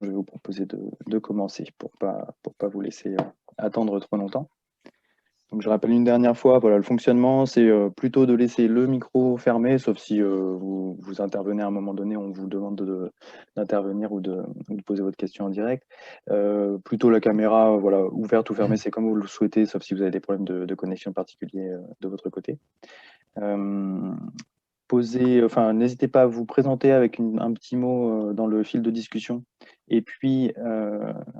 Je vais vous proposer de commencer pour pas vous laisser attendre trop longtemps. Donc, je rappelle une dernière fois, voilà, le fonctionnement, c'est plutôt de laisser le micro fermé, sauf si vous intervenez à un moment donné, on vous demande d'intervenir ou de poser votre question en direct. Plutôt la caméra, voilà, ouverte ou fermée, c'est comme vous le souhaitez, sauf si vous avez des problèmes de connexion particuliers de votre côté. Euh, N'hésitez pas à vous présenter avec un petit mot dans le fil de discussion et puis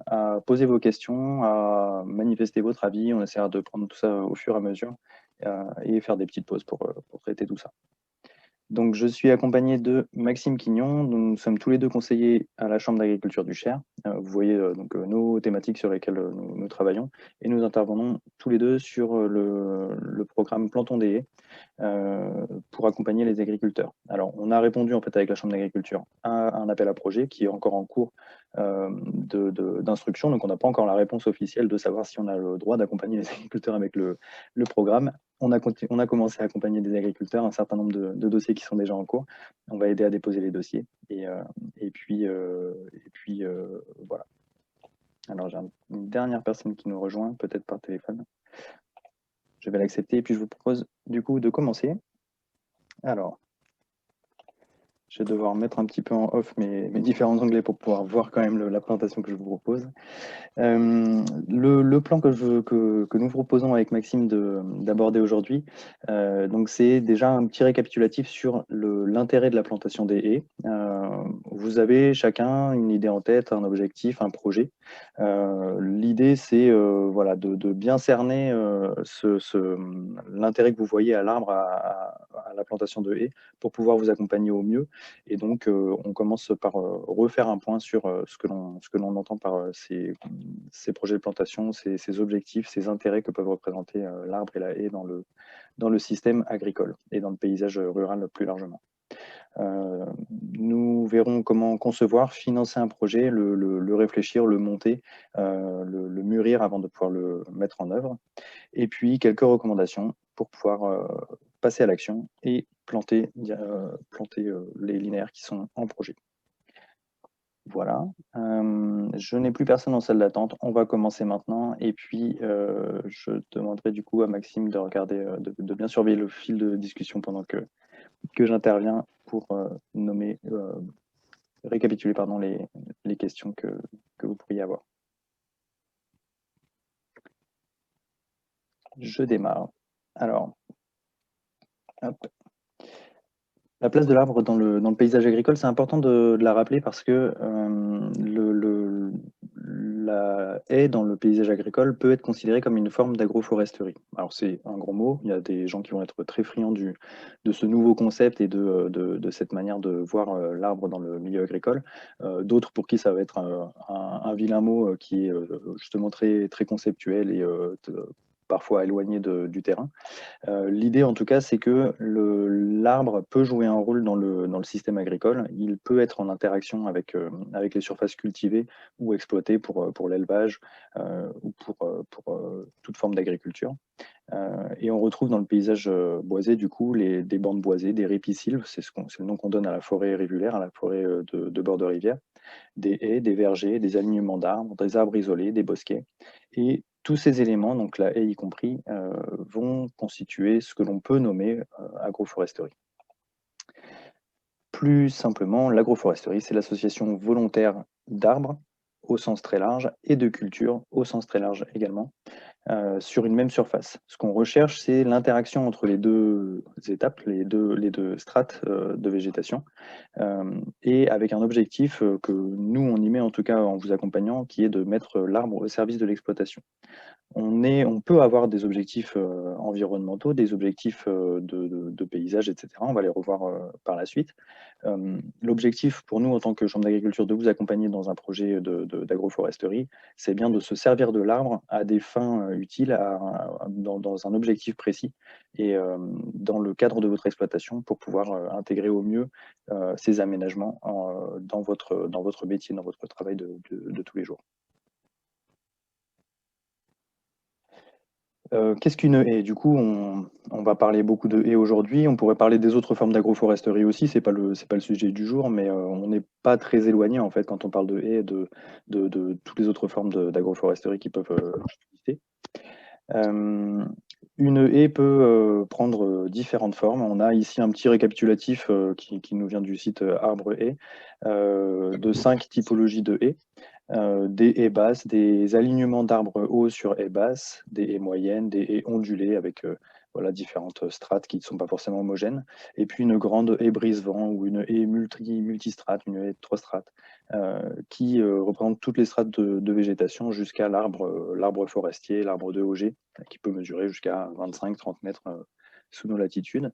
à poser vos questions, à manifester votre avis. On essaiera de prendre tout ça au fur et à mesure et faire des petites pauses pour traiter tout ça. Donc, je suis accompagné de Maxime Quignon. Nous sommes tous les deux conseillers à la Chambre d'agriculture du Cher. Vous voyez nos thématiques sur lesquelles nous travaillons et nous intervenons tous les deux sur le programme Plantons des haies pour accompagner les agriculteurs. Alors, on a répondu en fait avec la Chambre d'agriculture à un appel à projet qui est encore en cours d'instruction. Donc, on n'a pas encore la réponse officielle de savoir si on a le droit d'accompagner les agriculteurs avec le programme. On a commencé à accompagner des agriculteurs, un certain nombre de dossiers qui sont déjà en cours. On va aider à déposer les dossiers. Et puis voilà. Alors, j'ai une dernière personne qui nous rejoint, peut-être par téléphone. Je vais l'accepter et puis je vous propose du coup de commencer. Alors, je vais devoir mettre un petit peu en off mes différents onglets pour pouvoir voir quand même la présentation que je vous propose. Le plan que nous proposons avec Maxime d'aborder aujourd'hui, donc c'est déjà un petit récapitulatif sur l'intérêt de la plantation des haies. Vous avez chacun une idée en tête, un objectif, un projet. L'idée, c'est voilà, de bien cerner l'intérêt que vous voyez à l'arbre, à la plantation de haies, pour pouvoir vous accompagner au mieux. Et donc, on commence par refaire un point sur ce que l'on entend par ces projets de plantation, ces objectifs, ces intérêts que peuvent représenter l'arbre et la haie dans le système agricole et dans le paysage rural plus largement. Nous verrons comment concevoir, financer un projet, le réfléchir, le monter, le mûrir avant de pouvoir le mettre en œuvre. Et puis, quelques recommandations pour pouvoir passer à l'action et planter les linéaires qui sont en projet. Voilà. Je n'ai plus personne en salle d'attente. On va commencer maintenant. Et puis, je demanderai du coup à Maxime de regarder, de bien surveiller le fil de discussion pendant que j'interviens pour récapituler pardon, les questions que vous pourriez avoir. Je démarre. Alors, hop. La place de l'arbre dans le paysage agricole, c'est important de la rappeler parce que la haie dans le paysage agricole peut être considérée comme une forme d'agroforesterie. Alors c'est un gros mot, il y a des gens qui vont être très friands de ce nouveau concept et de cette manière de voir l'arbre dans le milieu agricole. D'autres pour qui ça va être un vilain mot qui est justement très, très conceptuel et parfois éloigné du terrain. L'idée, en tout cas, c'est que l'arbre peut jouer un rôle dans le système agricole. Il peut être en interaction avec les surfaces cultivées ou exploitées pour l'élevage ou pour toute forme d'agriculture. Et on retrouve dans le paysage boisé, du coup, des bandes boisées, des ripisylves, c'est le nom qu'on donne à la forêt rivulaire, à la forêt de bord de rivière, des haies, des vergers, des alignements d'arbres, des arbres isolés, des bosquets. Et tous ces éléments, donc la haie y compris, vont constituer ce que l'on peut nommer agroforesterie. Plus simplement, l'agroforesterie, c'est l'association volontaire d'arbres au sens très large et de cultures au sens très large également, sur une même surface. Ce qu'on recherche, c'est l'interaction entre les deux étapes, les deux strates de végétation, et avec un objectif que nous, on y met en tout cas en vous accompagnant, qui est de mettre l'arbre au service de l'exploitation. On peut avoir des objectifs environnementaux, des objectifs de paysage, etc. On va les revoir par la suite. L'objectif pour nous, en tant que Chambre d'agriculture, de vous accompagner dans un projet d'agroforesterie, c'est bien de se servir de l'arbre à des fins utiles, dans un objectif précis et dans le cadre de votre exploitation pour pouvoir intégrer au mieux ces aménagements dans votre métier, dans votre travail de tous les jours. Qu'est-ce qu'une haie? Du coup, on va parler beaucoup de haies aujourd'hui. On pourrait parler des autres formes d'agroforesterie aussi. C'est pas le sujet du jour, mais on n'est pas très éloigné en fait quand on parle de haies de toutes les autres formes d'agroforesterie qui peuvent exister. Euh, une haie peut prendre différentes formes. On a ici un petit récapitulatif qui nous vient du site Arbre Haie de 5 typologies de haies. Des haies basses, des alignements d'arbres hauts sur haies basses, des haies moyennes, des haies ondulées avec voilà, différentes strates qui ne sont pas forcément homogènes, et puis une grande haie brise-vent ou une haie multistrate, une haie de 3 strates, qui représente toutes les strates de végétation jusqu'à l'arbre forestier, l'arbre de Auger, qui peut mesurer jusqu'à 25-30 mètres sous nos latitudes.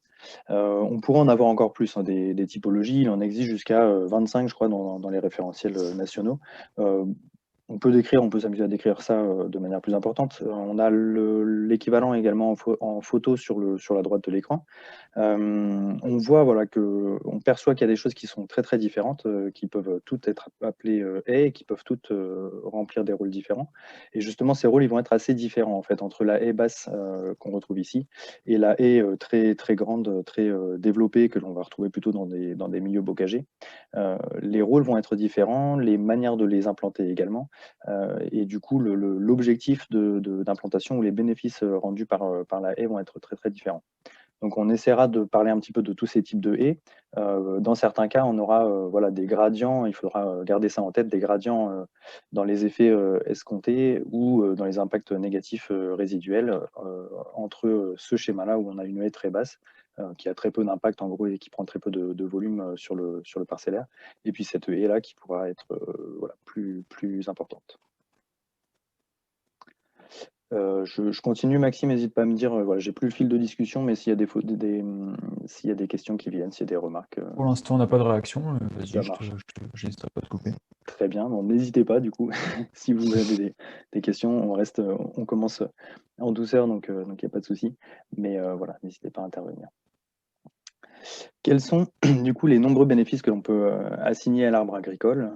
On pourrait en avoir encore plus, hein, des typologies. Il en existe jusqu'à 25, je crois, dans les référentiels nationaux. Euh, on peut s'amuser à décrire ça de manière plus importante. On a l'équivalent également en photo sur la droite de l'écran. On voit voilà, on perçoit qu'il y a des choses qui sont très très différentes, qui peuvent toutes être appelées haies, et qui peuvent toutes remplir des rôles différents. Et justement, ces rôles ils vont être assez différents en fait entre la haie basse qu'on retrouve ici et la haie très très grande, très développée que l'on va retrouver plutôt dans des milieux bocagers. Les rôles vont être différents, les manières de les implanter également, et du coup l'objectif d'implantation ou les bénéfices rendus par la haie vont être très très différents. Donc, on essaiera de parler un petit peu de tous ces types de haies. Dans certains cas, on aura voilà, des gradients, il faudra garder ça en tête, des gradients dans les effets escomptés ou dans les impacts négatifs résiduels entre ce schéma-là où on a une haie très basse, qui a très peu d'impact en gros et qui prend très peu de volume sur le parcellaire, et puis cette haie-là qui pourra être voilà, plus importante. Je continue, Maxime, n'hésite pas à me dire, voilà, j'ai plus le fil de discussion, mais s'il y a s'il y a des questions qui viennent, s'il y a des remarques, Pour l'instant, on n'a pas de réaction. Vas-y, ça marche. j'hésiterai pas à te couper. Très bien, donc n'hésitez pas, du coup, si vous avez des questions, on commence en douceur, donc il n'y a pas de souci, mais voilà, n'hésitez pas à intervenir. Quels sont du coup les nombreux bénéfices que l'on peut assigner à l'arbre agricole?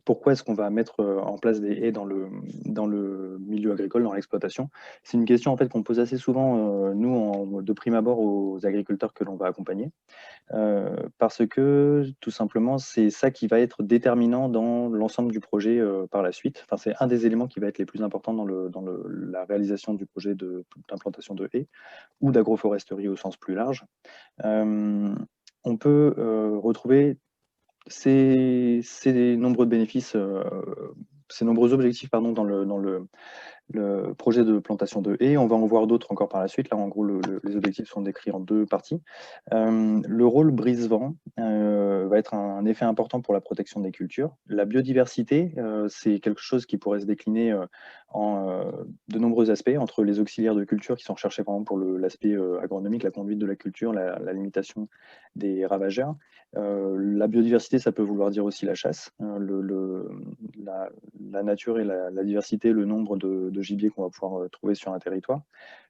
Pourquoi est-ce qu'on va mettre en place des haies dans le milieu agricole, dans l'exploitation? C'est une question en fait qu'on pose assez souvent, nous, de prime abord, aux agriculteurs que l'on va accompagner. Parce que tout simplement, c'est ça qui va être déterminant dans l'ensemble du projet par la suite. Enfin, c'est un des éléments qui va être les plus importants la réalisation du projet d'implantation de haies ou d'agroforesterie au sens plus large. Euh, on peut retrouver ces nombreux bénéfices, ces nombreux objectifs pardon, dans le projet de plantation de haies. On va en voir d'autres encore par la suite. Là, en gros, les objectifs sont décrits en 2 parties. Le rôle brise-vent va être un effet important pour la protection des cultures. La biodiversité, c'est quelque chose qui pourrait se décliner en de nombreux aspects, entre les auxiliaires de culture qui sont recherchés par exemple pour l'aspect agronomique, la conduite de la culture, la limitation des ravageurs. La biodiversité, ça peut vouloir dire aussi la chasse, la nature et la diversité, le nombre de gibiers qu'on va pouvoir trouver sur un territoire.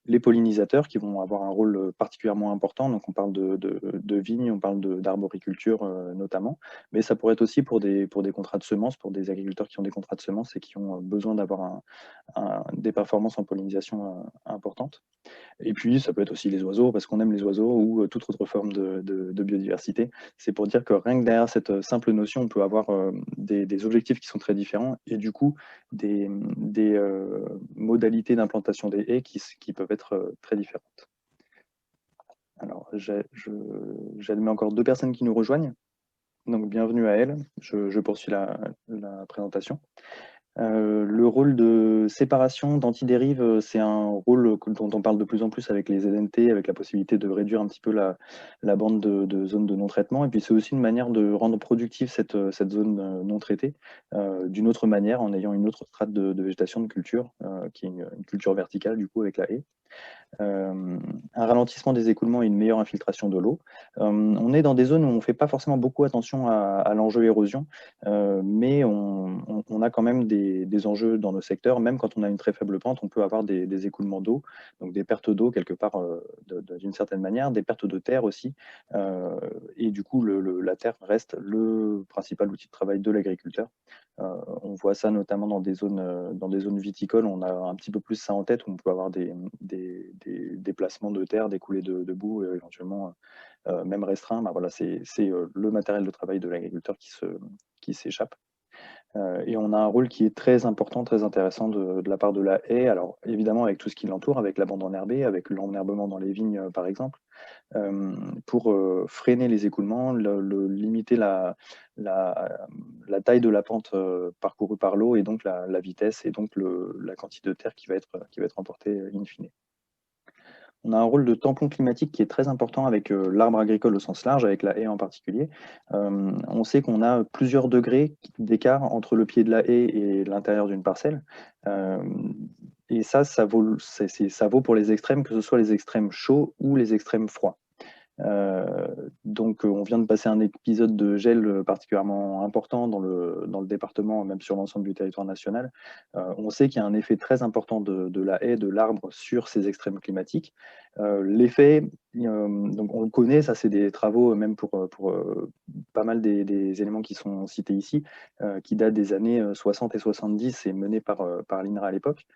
Les pollinisateurs qui vont avoir un rôle particulièrement important, donc on parle de vignes, on parle d'arboriculture notamment, mais ça pourrait être aussi pour des contrats de semences, pour des agriculteurs qui ont des contrats de semences et qui ont besoin d'avoir des performances en pollinisation importantes. Et puis, ça peut être aussi les oiseaux, parce qu'on aime les oiseaux ou toute autre forme de biodiversité. C'est pour dire que rien que derrière cette simple notion, on peut avoir des objectifs qui sont très différents et du coup, des modalités d'implantation des haies qui peuvent être très différentes. Alors, j'admets encore 2 personnes qui nous rejoignent. Donc, bienvenue à elles. Je poursuis la présentation. Le rôle de séparation d'antidérive, c'est un rôle dont on parle de plus en plus avec les ZNT, avec la possibilité de réduire un petit peu la bande de zone de non-traitement. Et puis c'est aussi une manière de rendre productive cette zone non traitée d'une autre manière, en ayant une autre strate de végétation, de culture, qui est une culture verticale du coup avec la haie. Un ralentissement des écoulements et une meilleure infiltration de l'eau. On est dans des zones où on ne fait pas forcément beaucoup attention à l'enjeu érosion, mais on a quand même des enjeux dans nos secteurs. Même quand on a une très faible pente, on peut avoir des écoulements d'eau, donc des pertes d'eau quelque part d'une certaine manière, des pertes de terre aussi. Et du coup, la terre reste le principal outil de travail de l'agriculteur. On voit ça notamment dans des zones viticoles. On a un petit peu plus ça en tête, où on peut avoir des déplacements de terre, des coulées de boue, éventuellement même restreints. Bah, voilà, c'est le matériel de travail de l'agriculteur qui s'échappe. Et on a un rôle qui est très important, très intéressant de la part de la haie. Alors évidemment avec tout ce qui l'entoure, avec la bande enherbée, avec l'enherbement dans les vignes par exemple, pour freiner les écoulements, limiter la taille de la pente parcourue par l'eau, et donc la vitesse, et donc la quantité de terre qui va être emportée in fine. On a un rôle de tampon climatique qui est très important avec l'arbre agricole au sens large, avec la haie en particulier. On sait qu'on a plusieurs degrés d'écart entre le pied de la haie et l'intérieur d'une parcelle. Et ça vaut pour les extrêmes, que ce soit les extrêmes chauds ou les extrêmes froids. Donc on vient de passer un épisode de gel particulièrement important dans le département, même sur l'ensemble du territoire national. On sait qu'il y a un effet très important de la haie, de l'arbre sur ces extrêmes climatiques. L'effet, donc on le connaît, ça c'est des travaux même pour pas mal des éléments qui sont cités ici, qui datent des années 60 et 70 et menés par l'INRA à l'époque.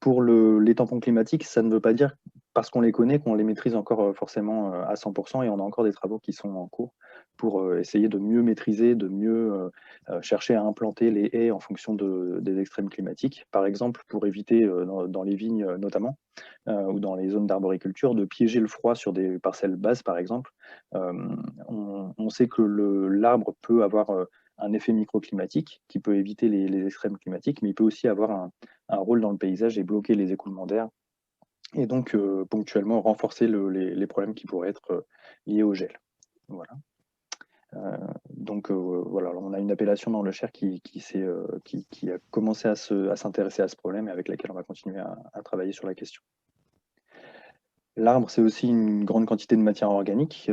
Pour les tampons climatiques, ça ne veut pas dire, parce qu'on les connaît, qu'on les maîtrise encore forcément à 100%, et on a encore des travaux qui sont en cours pour essayer de mieux maîtriser, de mieux chercher à implanter les haies en fonction des extrêmes climatiques. Par exemple, pour éviter dans les vignes notamment, ou dans les zones d'arboriculture, de piéger le froid sur des parcelles basses par exemple. On sait que l'arbre peut avoir un effet microclimatique qui peut éviter les extrêmes climatiques, mais il peut aussi avoir un rôle dans le paysage et bloquer les écoulements d'air, et donc ponctuellement renforcer les problèmes qui pourraient être liés au gel. Voilà. Donc voilà, on a une appellation dans le Cher qui a commencé à s'intéresser à ce problème, et avec laquelle on va continuer à travailler sur la question. L'arbre, c'est aussi une grande quantité de matière organique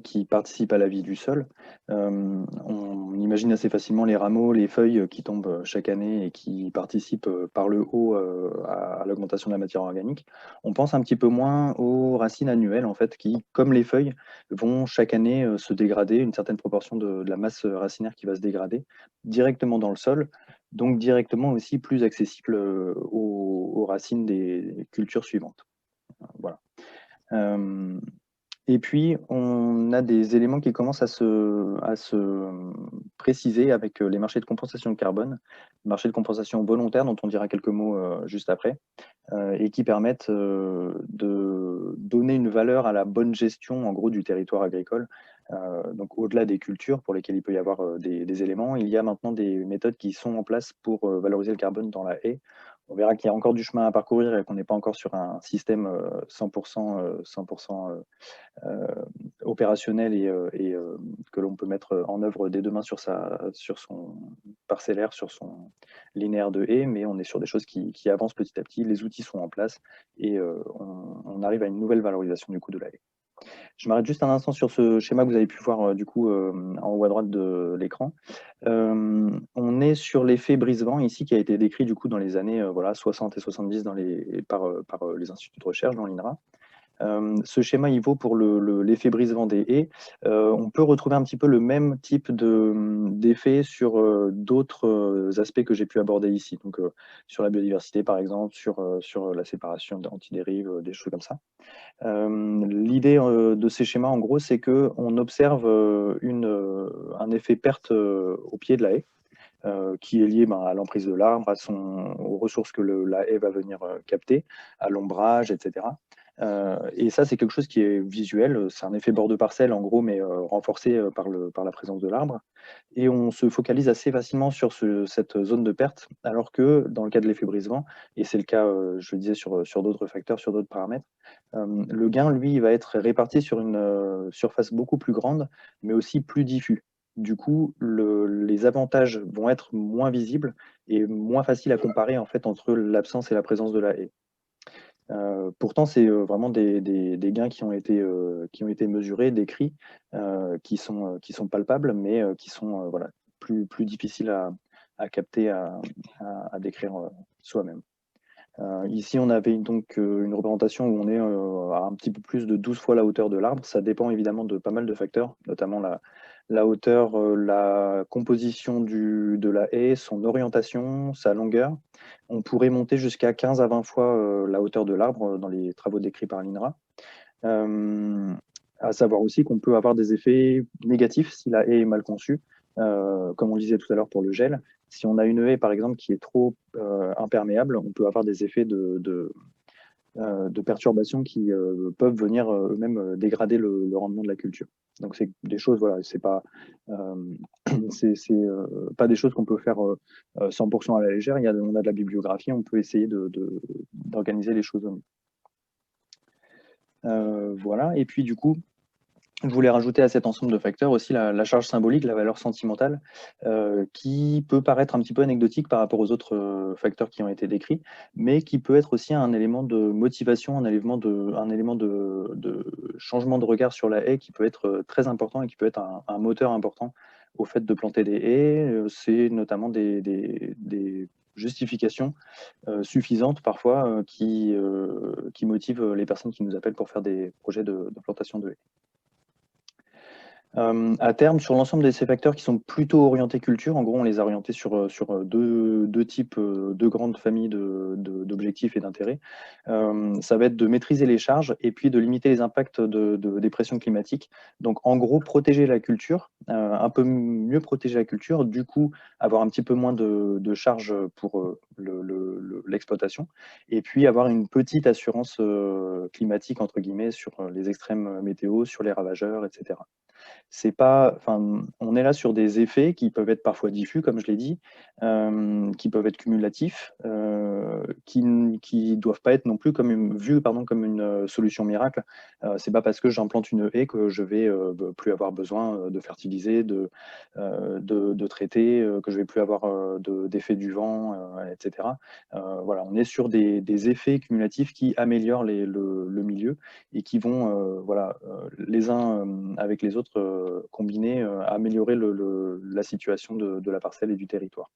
qui participe à la vie du sol. On imagine assez facilement les rameaux, les feuilles qui tombent chaque année et qui participent par le haut à l'augmentation de la matière organique. On pense un petit peu moins aux racines annuelles, en fait, qui, comme les feuilles, vont chaque année se dégrader, une certaine proportion de la masse racinaire qui va se dégrader directement dans le sol, donc directement aussi plus accessible aux racines des cultures suivantes. Voilà. Et puis, on a des éléments qui commencent à se préciser avec les marchés de compensation de carbone, marchés de compensation volontaire dont on dira quelques mots juste après, et qui permettent de donner une valeur à la bonne gestion en gros du territoire agricole. Donc au-delà des cultures pour lesquelles il peut y avoir des éléments, il y a maintenant des méthodes qui sont en place pour valoriser le carbone dans la haie. On verra qu'il y a encore du chemin à parcourir et qu'on n'est pas encore sur un système 100% opérationnel et que l'on peut mettre en œuvre dès demain sur son parcellaire, sur son linéaire de haies, mais on est sur des choses qui avancent petit à petit, les outils sont en place, et on arrive à une nouvelle valorisation du coût de la haie. Je m'arrête juste un instant sur ce schéma que vous avez pu voir du coup en haut à droite de l'écran. On est sur l'effet brise-vent ici, qui a été décrit du coup dans les années 60 et 70 par les instituts de recherche dans l'INRA. Ce schéma, il vaut pour l'effet brise-vent des haies. On peut retrouver un petit peu le même type d'effet sur d'autres aspects que j'ai pu aborder ici, donc sur la biodiversité par exemple, sur la séparation antidérive, des choses comme ça. L'idée de ces schémas, en gros, c'est qu'on observe un effet perte au pied de la haie, qui est lié à l'emprise de l'arbre, aux ressources que la haie va venir capter, à l'ombrage, etc. Et ça, c'est quelque chose qui est visuel, c'est un effet bord de parcelle en gros, mais renforcé par la présence de l'arbre. Et on se focalise assez facilement sur cette zone de perte, alors que dans le cas de l'effet brise-vent, et c'est le cas, je le disais, sur d'autres facteurs, sur d'autres paramètres, le gain, lui, il va être réparti sur une surface beaucoup plus grande, mais aussi plus diffus. Du coup, les avantages vont être moins visibles et moins faciles à comparer en fait entre l'absence et la présence de la haie. Pourtant, c'est vraiment des gains qui ont été mesurés, décrits, qui sont palpables, mais qui sont voilà, plus difficiles à capter, à décrire soi-même. Ici, on avait donc une représentation où on est à un petit peu plus de 12 fois la hauteur de l'arbre. Ça dépend évidemment de pas mal de facteurs, notamment la hauteur, la composition de la haie, son orientation, sa longueur. On pourrait monter jusqu'à 15 à 20 fois la hauteur de l'arbre dans les travaux décrits par l'INRA. À savoir aussi qu'on peut avoir des effets négatifs si la haie est mal conçue, comme on le disait tout à l'heure pour le gel. Si on a une haie, par exemple, qui est trop imperméable, on peut avoir des effets de perturbations qui peuvent venir eux-mêmes dégrader le rendement de la culture. Donc c'est des choses, voilà, c'est pas, pas des choses qu'on peut faire 100% à la légère. On a de la bibliographie, on peut essayer d'organiser les choses au mieux. Voilà, et puis du coup, je voulais rajouter à cet ensemble de facteurs aussi la charge symbolique, la valeur sentimentale, qui peut paraître un petit peu anecdotique par rapport aux autres facteurs qui ont été décrits, mais qui peut être aussi un élément de motivation, un élément de changement de regard sur la haie qui peut être très important et qui peut être un moteur important au fait de planter des haies. C'est notamment des justifications suffisantes parfois qui motivent les personnes qui nous appellent pour faire des projets de plantation de haies. À terme, sur l'ensemble de ces facteurs qui sont plutôt orientés culture, en gros, on les a orientés sur deux types, deux grandes familles d'objectifs et d'intérêts. Ça va être de maîtriser les charges et puis de limiter les impacts des pressions climatiques. Donc, en gros, protéger la culture, un peu mieux protéger la culture, du coup, avoir un petit peu moins de charges pour l'exploitation, et puis avoir une petite assurance climatique, entre guillemets, sur les extrêmes météo, sur les ravageurs, etc. C'est pas, enfin, on est là sur des effets qui peuvent être parfois diffus, comme je l'ai dit, qui peuvent être cumulatifs, qui doivent pas être non plus vus comme une solution miracle. C'est pas parce que j'implante une haie que je vais plus avoir besoin de fertiliser, de traiter, que je vais plus avoir d'effet du vent, etc. Voilà, on est sur des effets cumulatifs qui améliorent le milieu et qui vont voilà, les uns avec les autres combinés améliorer la situation de la parcelle et du territoire.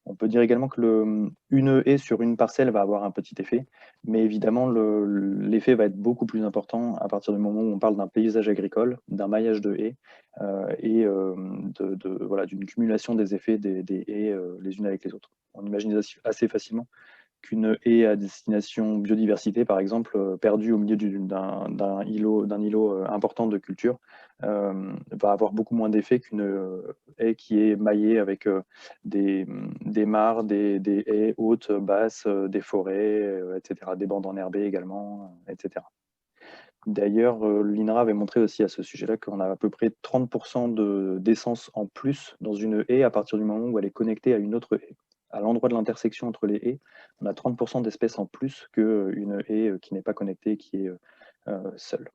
On peut dire également que une haie sur une parcelle va avoir un petit effet, mais évidemment l'effet va être beaucoup plus important à partir du moment où on parle d'un paysage agricole, d'un maillage de haies et voilà, d'une cumulation des effets des haies les unes avec les autres. On imagine assez facilement qu'une haie à destination biodiversité, par exemple, perdue au milieu d'un îlot important de culture, va avoir beaucoup moins d'effet qu'une haie qui est maillée avec des mares, des haies hautes, basses, des forêts, etc., des bandes enherbées également, etc. D'ailleurs, l'INRA avait montré aussi à ce sujet-là qu'on a à peu près 30% d'essence en plus dans une haie à partir du moment où elle est connectée à une autre haie. À l'endroit de l'intersection entre les haies, on a 30% d'espèces en plus qu'une haie qui n'est pas connectée, qui est seule.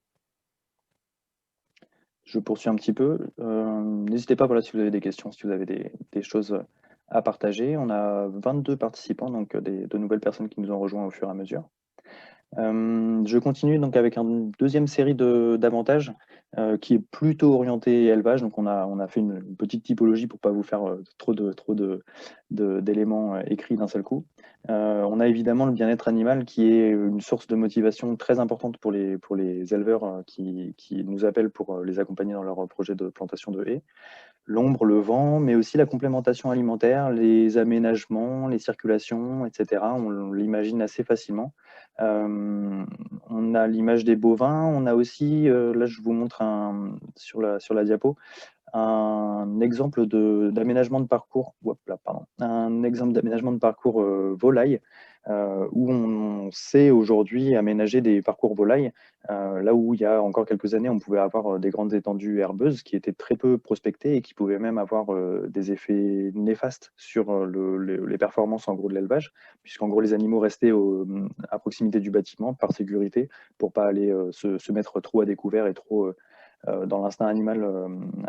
Je poursuis un petit peu. N'hésitez pas, voilà, si vous avez des questions, si vous avez des choses à partager. On a 22 participants, donc de nouvelles personnes qui nous ont rejoints au fur et à mesure. Je continue donc avec une deuxième série d'avantages qui est plutôt orientée élevage. Donc on a fait une petite typologie pour ne pas vous faire trop d'éléments écrits d'un seul coup. On a évidemment le bien-être animal qui est une source de motivation très importante pour les éleveurs qui nous appellent pour les accompagner dans leur projet de plantation de haies. L'ombre, le vent, mais aussi la complémentation alimentaire, les aménagements, les circulations, etc. On l'imagine assez facilement. On a l'image des bovins. On a aussi, là je vous montre sur la diapo, un exemple d'aménagement de parcours, un exemple d'aménagement de parcours volaille, où on sait aujourd'hui aménager des parcours volailles, là où il y a encore quelques années, on pouvait avoir des grandes étendues herbeuses qui étaient très peu prospectées et qui pouvaient même avoir des effets néfastes sur les performances en gros de l'élevage, puisqu'en gros les animaux restaient à proximité du bâtiment par sécurité, pour pas aller se mettre trop à découvert et trop dans l'instinct animal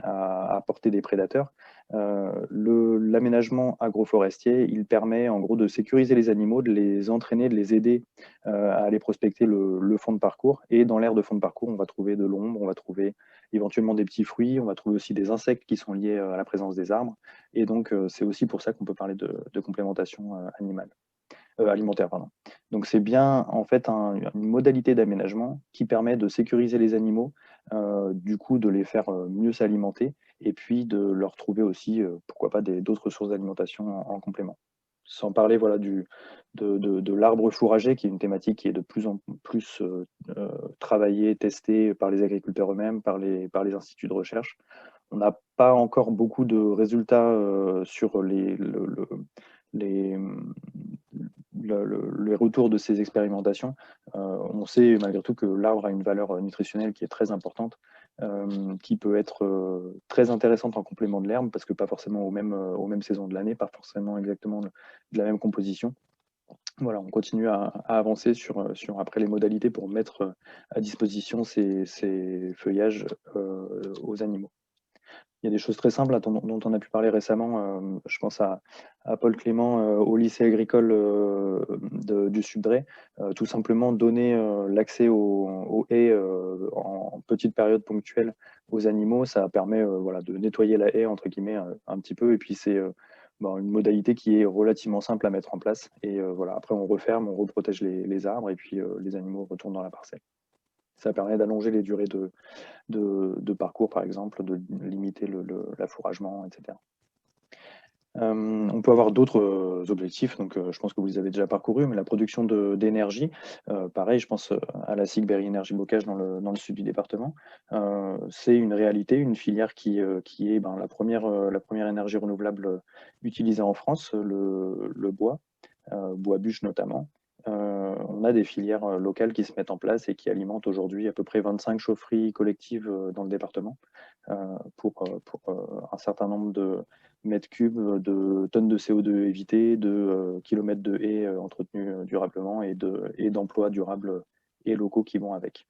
à portée des prédateurs. L'aménagement agroforestier, il permet en gros de sécuriser les animaux, de les entraîner, de les aider à aller prospecter le fond de parcours. Et dans l'aire de fond de parcours, on va trouver de l'ombre, on va trouver éventuellement des petits fruits, on va trouver aussi des insectes qui sont liés à la présence des arbres. Et donc, c'est aussi pour ça qu'on peut parler de complémentation alimentaire. Pardon. Donc, c'est bien en fait une modalité d'aménagement qui permet de sécuriser les animaux, du coup de les faire mieux s'alimenter et puis de leur trouver aussi, pourquoi pas, d'autres sources d'alimentation en complément. Sans parler voilà, de l'arbre fourrager, qui est une thématique qui est de plus en plus travaillée, testée par les agriculteurs eux-mêmes, par les instituts de recherche. On n'a pas encore beaucoup de résultats sur les, les retours de ces expérimentations. On sait malgré tout que l'arbre a une valeur nutritionnelle qui est très importante, qui peut être très intéressante en complément de l'herbe, parce que pas forcément aux mêmes saisons de l'année, pas forcément exactement de la même composition. Voilà, on continue à avancer sur après les modalités pour mettre à disposition ces feuillages aux animaux. Il y a des choses très simples dont on a pu parler récemment. Je pense à Paul Clément au lycée agricole du Sud-Dray. Tout simplement donner l'accès aux haies en petite période ponctuelle aux animaux, ça permet voilà, de nettoyer la haie, entre guillemets, un petit peu. Et puis c'est une modalité qui est relativement simple à mettre en place. Et voilà, après on referme, on reprotège les arbres et puis les animaux retournent dans la parcelle. Ça permet d'allonger les durées de parcours, par exemple, de limiter l'affouragement, etc. On peut avoir d'autres objectifs, donc je pense que vous les avez déjà parcourus, mais la production d'énergie, pareil, je pense à la SIG Berry Énergie Bocage dans le sud du département. C'est une réalité, une filière qui est la première énergie renouvelable utilisée en France, le bois, bois bûche notamment. On a des filières locales qui se mettent en place et qui alimentent aujourd'hui à peu près 25 chaufferies collectives dans le département pour un certain nombre de mètres cubes, de tonnes de CO2 évitées, de kilomètres de haies entretenues durablement et d'emplois durables et locaux qui vont avec.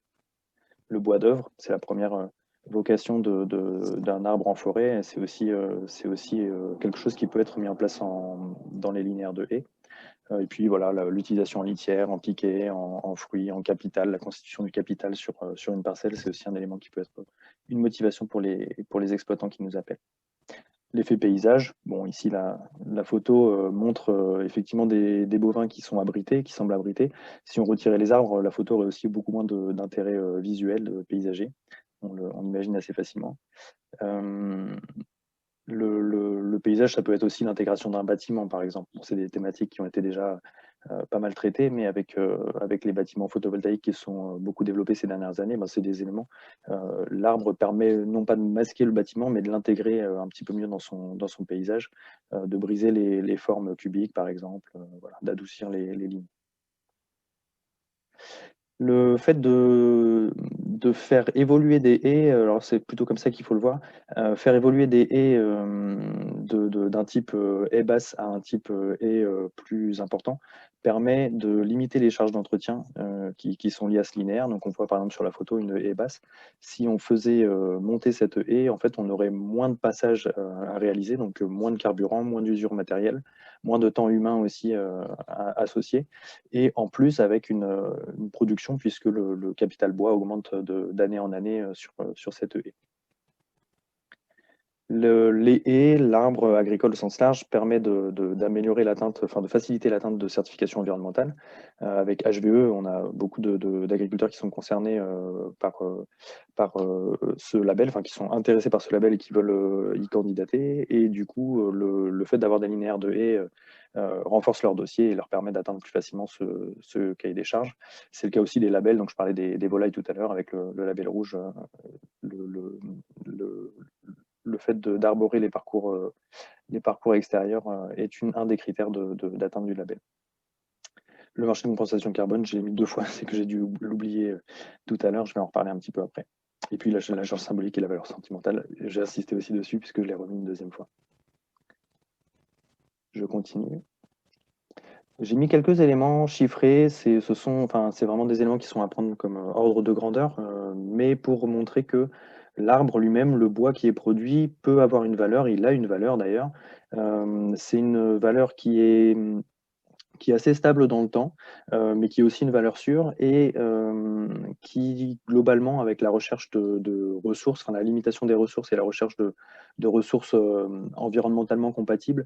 Le bois d'œuvre, c'est la première vocation d'un arbre en forêt. C'est aussi quelque chose qui peut être mis en place dans les linéaires de haies. Et puis voilà, l'utilisation en litière, en piquet, en fruits, en capital, la constitution du capital sur une parcelle, c'est aussi un élément qui peut être une motivation pour les exploitants qui nous appellent. L'effet paysage, bon ici la photo montre effectivement des bovins qui sont abrités, qui semblent abrités. Si on retirait les arbres, la photo aurait aussi beaucoup moins d'intérêt visuel, paysager. On imagine assez facilement. Le paysage, ça peut être aussi l'intégration d'un bâtiment, par exemple. C'est des thématiques qui ont été déjà pas mal traitées, mais avec les bâtiments photovoltaïques qui sont beaucoup développés ces dernières années, c'est des éléments. L'arbre permet non pas de masquer le bâtiment, mais de l'intégrer un petit peu mieux dans son paysage, de briser les formes cubiques, par exemple, voilà, d'adoucir les lignes. Le fait de faire évoluer des haies, alors c'est plutôt comme ça qu'il faut le voir, faire évoluer des haies d'un type haie basse à un type haie plus important permet de limiter les charges d'entretien qui sont liées à ce linéaire. Donc on voit par exemple sur la photo une haie basse. Si on faisait monter cette haie, en fait on aurait moins de passages à réaliser, donc moins de carburant, moins d'usure matérielle, moins de temps humain aussi associé, et en plus avec une production puisque le capital bois augmente d'année en année sur cette haie. Les haies, l'arbre agricole au sens large, permet d'améliorer l'atteinte, enfin de faciliter l'atteinte de certifications environnementales. Avec HVE, on a beaucoup d'agriculteurs qui sont concernés par ce label, enfin qui sont intéressés par ce label et qui veulent y candidater. Et du coup, le fait d'avoir des linéaires de haies renforce leur dossier et leur permet d'atteindre plus facilement ce cahier des charges. C'est le cas aussi des labels, donc je parlais des volailles tout à l'heure avec le label rouge, le fait d'arborer les parcours extérieurs est un des critères d'atteinte du label. Le marché de compensation carbone, je l'ai mis 2 fois, c'est que j'ai dû l'oublier tout à l'heure, je vais en reparler un petit peu après. Et puis la charge symbolique et la valeur sentimentale, j'ai insisté aussi dessus puisque je l'ai remis une 2e fois. Je continue. J'ai mis quelques éléments chiffrés, c'est vraiment des éléments qui sont à prendre comme ordre de grandeur, mais pour montrer que l'arbre lui-même, le bois qui est produit, peut avoir une valeur, il a une valeur d'ailleurs. C'est une valeur qui est assez stable dans le temps, mais qui est aussi une valeur sûre et qui, globalement, avec la recherche de ressources, enfin la limitation des ressources et la recherche de ressources environnementalement compatibles,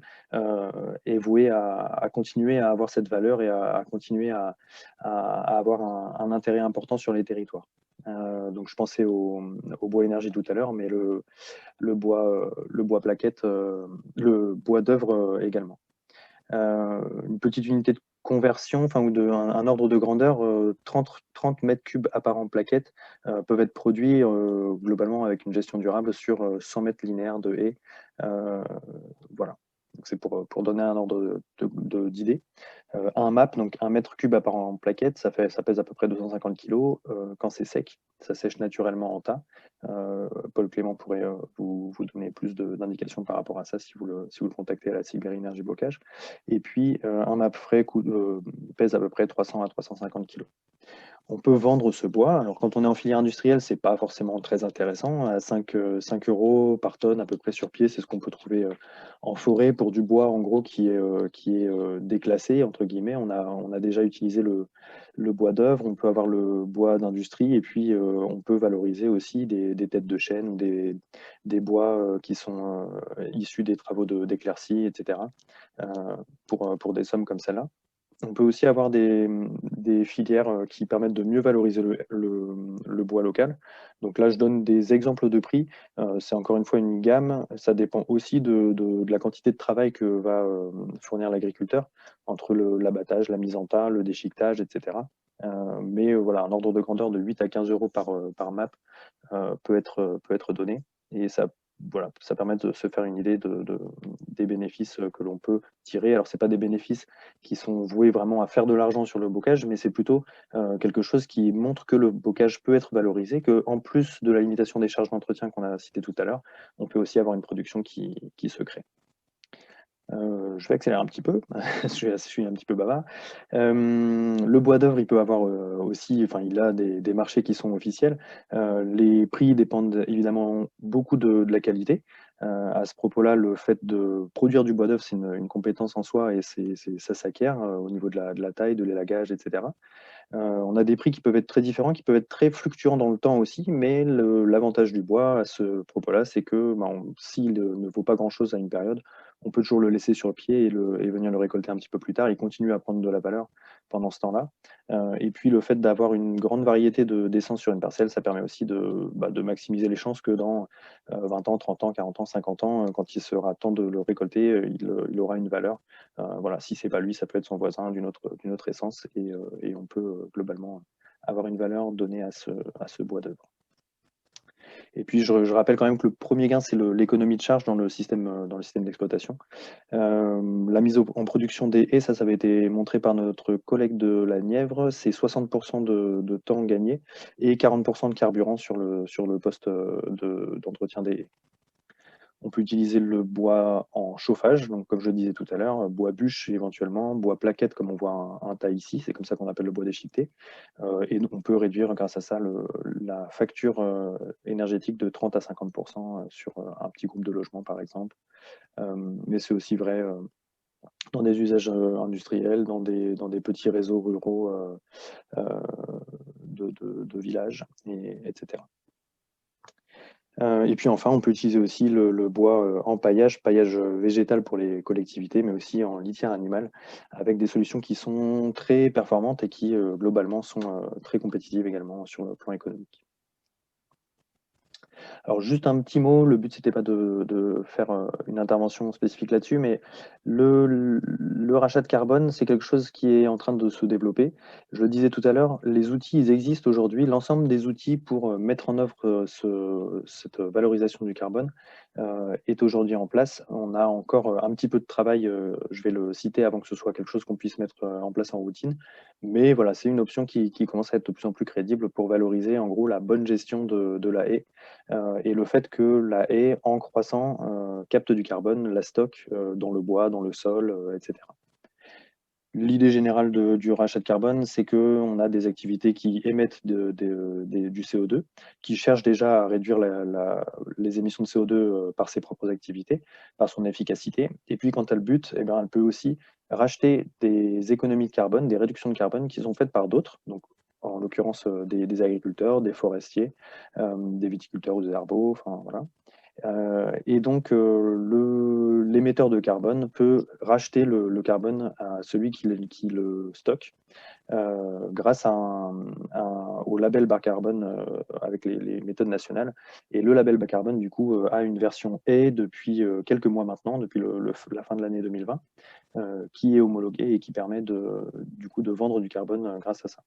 est vouée à continuer à avoir cette valeur et à continuer à avoir un intérêt important sur les territoires. Donc je pensais au bois énergie tout à l'heure, mais le bois plaquette, le bois d'œuvre également. Une petite unité de conversion, enfin, ou un ordre de grandeur, 30 mètres cubes apparents plaquettes peuvent être produits globalement avec une gestion durable sur 100 mètres linéaires de haies. Voilà. C'est pour donner un ordre d'idée. Un MAP, donc 1 mètre cube apparent plaquette, ça pèse à peu près 250 kg quand c'est sec. Ça sèche naturellement en tas. Paul Clément pourrait vous donner plus d'indications par rapport à ça si vous le contactez à la Sibérie Énergie Bocage. Et puis, un MAP frais pèse à peu près 300 à 350 kg. On peut vendre ce bois. Alors, quand on est en filière industrielle, c'est pas forcément très intéressant. À 5 € par tonne, à peu près sur pied, c'est ce qu'on peut trouver en forêt pour du bois, en gros, qui est déclassé, entre guillemets. On a déjà utilisé le bois d'œuvre, on peut avoir le bois d'industrie, et puis on peut valoriser aussi des têtes de chêne ou des bois qui sont issus des travaux d'éclaircie, etc., euh, pour des sommes comme celle-là. On peut aussi avoir des filières qui permettent de mieux valoriser le bois local. Donc là, je donne des exemples de prix. C'est encore une fois une gamme. Ça dépend aussi de la quantité de travail que va fournir l'agriculteur entre l'abattage, la mise en tas, le déchiquetage, etc. Mais voilà, un ordre de grandeur de 8 à 15 € par MAP peut être donné. Et ça, voilà, ça permet de se faire une idée des bénéfices que l'on peut tirer. Alors, ce pas des bénéfices qui sont voués vraiment à faire de l'argent sur le bocage, mais c'est plutôt quelque chose qui montre que le bocage peut être valorisé, qu'en plus de la limitation des charges d'entretien qu'on a cité tout à l'heure, on peut aussi avoir une production qui se crée. Je vais accélérer un petit peu, je suis un petit peu bavard. Le bois d'œuvre, il peut avoir aussi, enfin, il a des marchés qui sont officiels. Les prix dépendent évidemment beaucoup de la qualité. À ce propos-là, le fait de produire du bois d'œuvre, c'est une compétence en soi et ça s'acquiert au niveau de la taille, de l'élagage, etc. On a des prix qui peuvent être très différents, qui peuvent être très fluctuants dans le temps aussi, mais l'avantage du bois à ce propos-là, c'est que s'il ne vaut pas grand-chose à une période, on peut toujours le laisser sur le pied et venir le récolter un petit peu plus tard. Il continue à prendre de la valeur pendant ce temps-là. Et puis le fait d'avoir une grande variété d'essences sur une parcelle, ça permet aussi de maximiser les chances que dans 20 ans, 30 ans, 40 ans, 50 ans, quand il sera temps de le récolter, il aura une valeur. Voilà, si c'est pas lui, ça peut être son voisin d'une autre essence et on peut globalement avoir une valeur donnée à ce bois d'œuvre. Et puis je rappelle quand même que le premier gain, c'est l'économie de charge dans le système d'exploitation. La mise en production des haies, ça avait été montré par notre collègue de la Nièvre, c'est 60% de temps gagné et 40% de carburant sur le poste d'entretien des haies. On peut utiliser le bois en chauffage, donc comme je le disais tout à l'heure, bois bûche éventuellement, bois plaquette comme on voit un tas ici, c'est comme ça qu'on appelle le bois déchiqueté. Et on peut réduire grâce à ça la facture énergétique de 30 à 50% sur un petit groupe de logements par exemple. Mais c'est aussi vrai dans des usages industriels, dans des petits réseaux ruraux de villages, etc. Et puis enfin, on peut utiliser aussi le bois en paillage végétal pour les collectivités, mais aussi en litière animale, avec des solutions qui sont très performantes et qui globalement sont très compétitives également sur le plan économique. Alors juste un petit mot, le but c'était pas de faire une intervention spécifique là-dessus, mais le rachat de carbone, c'est quelque chose qui est en train de se développer. Je le disais tout à l'heure, les outils, ils existent aujourd'hui. L'ensemble des outils pour mettre en œuvre cette valorisation du carbone est aujourd'hui en place. On a encore un petit peu de travail, je vais le citer avant que ce soit quelque chose qu'on puisse mettre en place en routine. Mais voilà, c'est une option qui commence à être de plus en plus crédible pour valoriser en gros la bonne gestion de la haie et le fait que la haie, en croissant, capte du carbone, la stocke dans le bois, dans le sol, etc. L'idée générale du rachat de carbone, c'est qu'on a des activités qui émettent du CO2, qui cherchent déjà à réduire les émissions de CO2 par ses propres activités, par son efficacité. Et puis, quand elle bute, eh bien, elle peut aussi racheter des économies de carbone, des réductions de carbone qui sont faites par d'autres, donc en l'occurrence des agriculteurs, des forestiers, des viticulteurs ou des arbos, enfin voilà. Et donc, l'émetteur de carbone peut racheter le carbone à celui qui le stocke grâce au label bas carbone avec les méthodes nationales. Et le label bas carbone, du coup, a une version E depuis quelques mois maintenant, depuis la fin de l'année 2020, qui est homologuée et qui permet du coup, de vendre du carbone grâce à ça.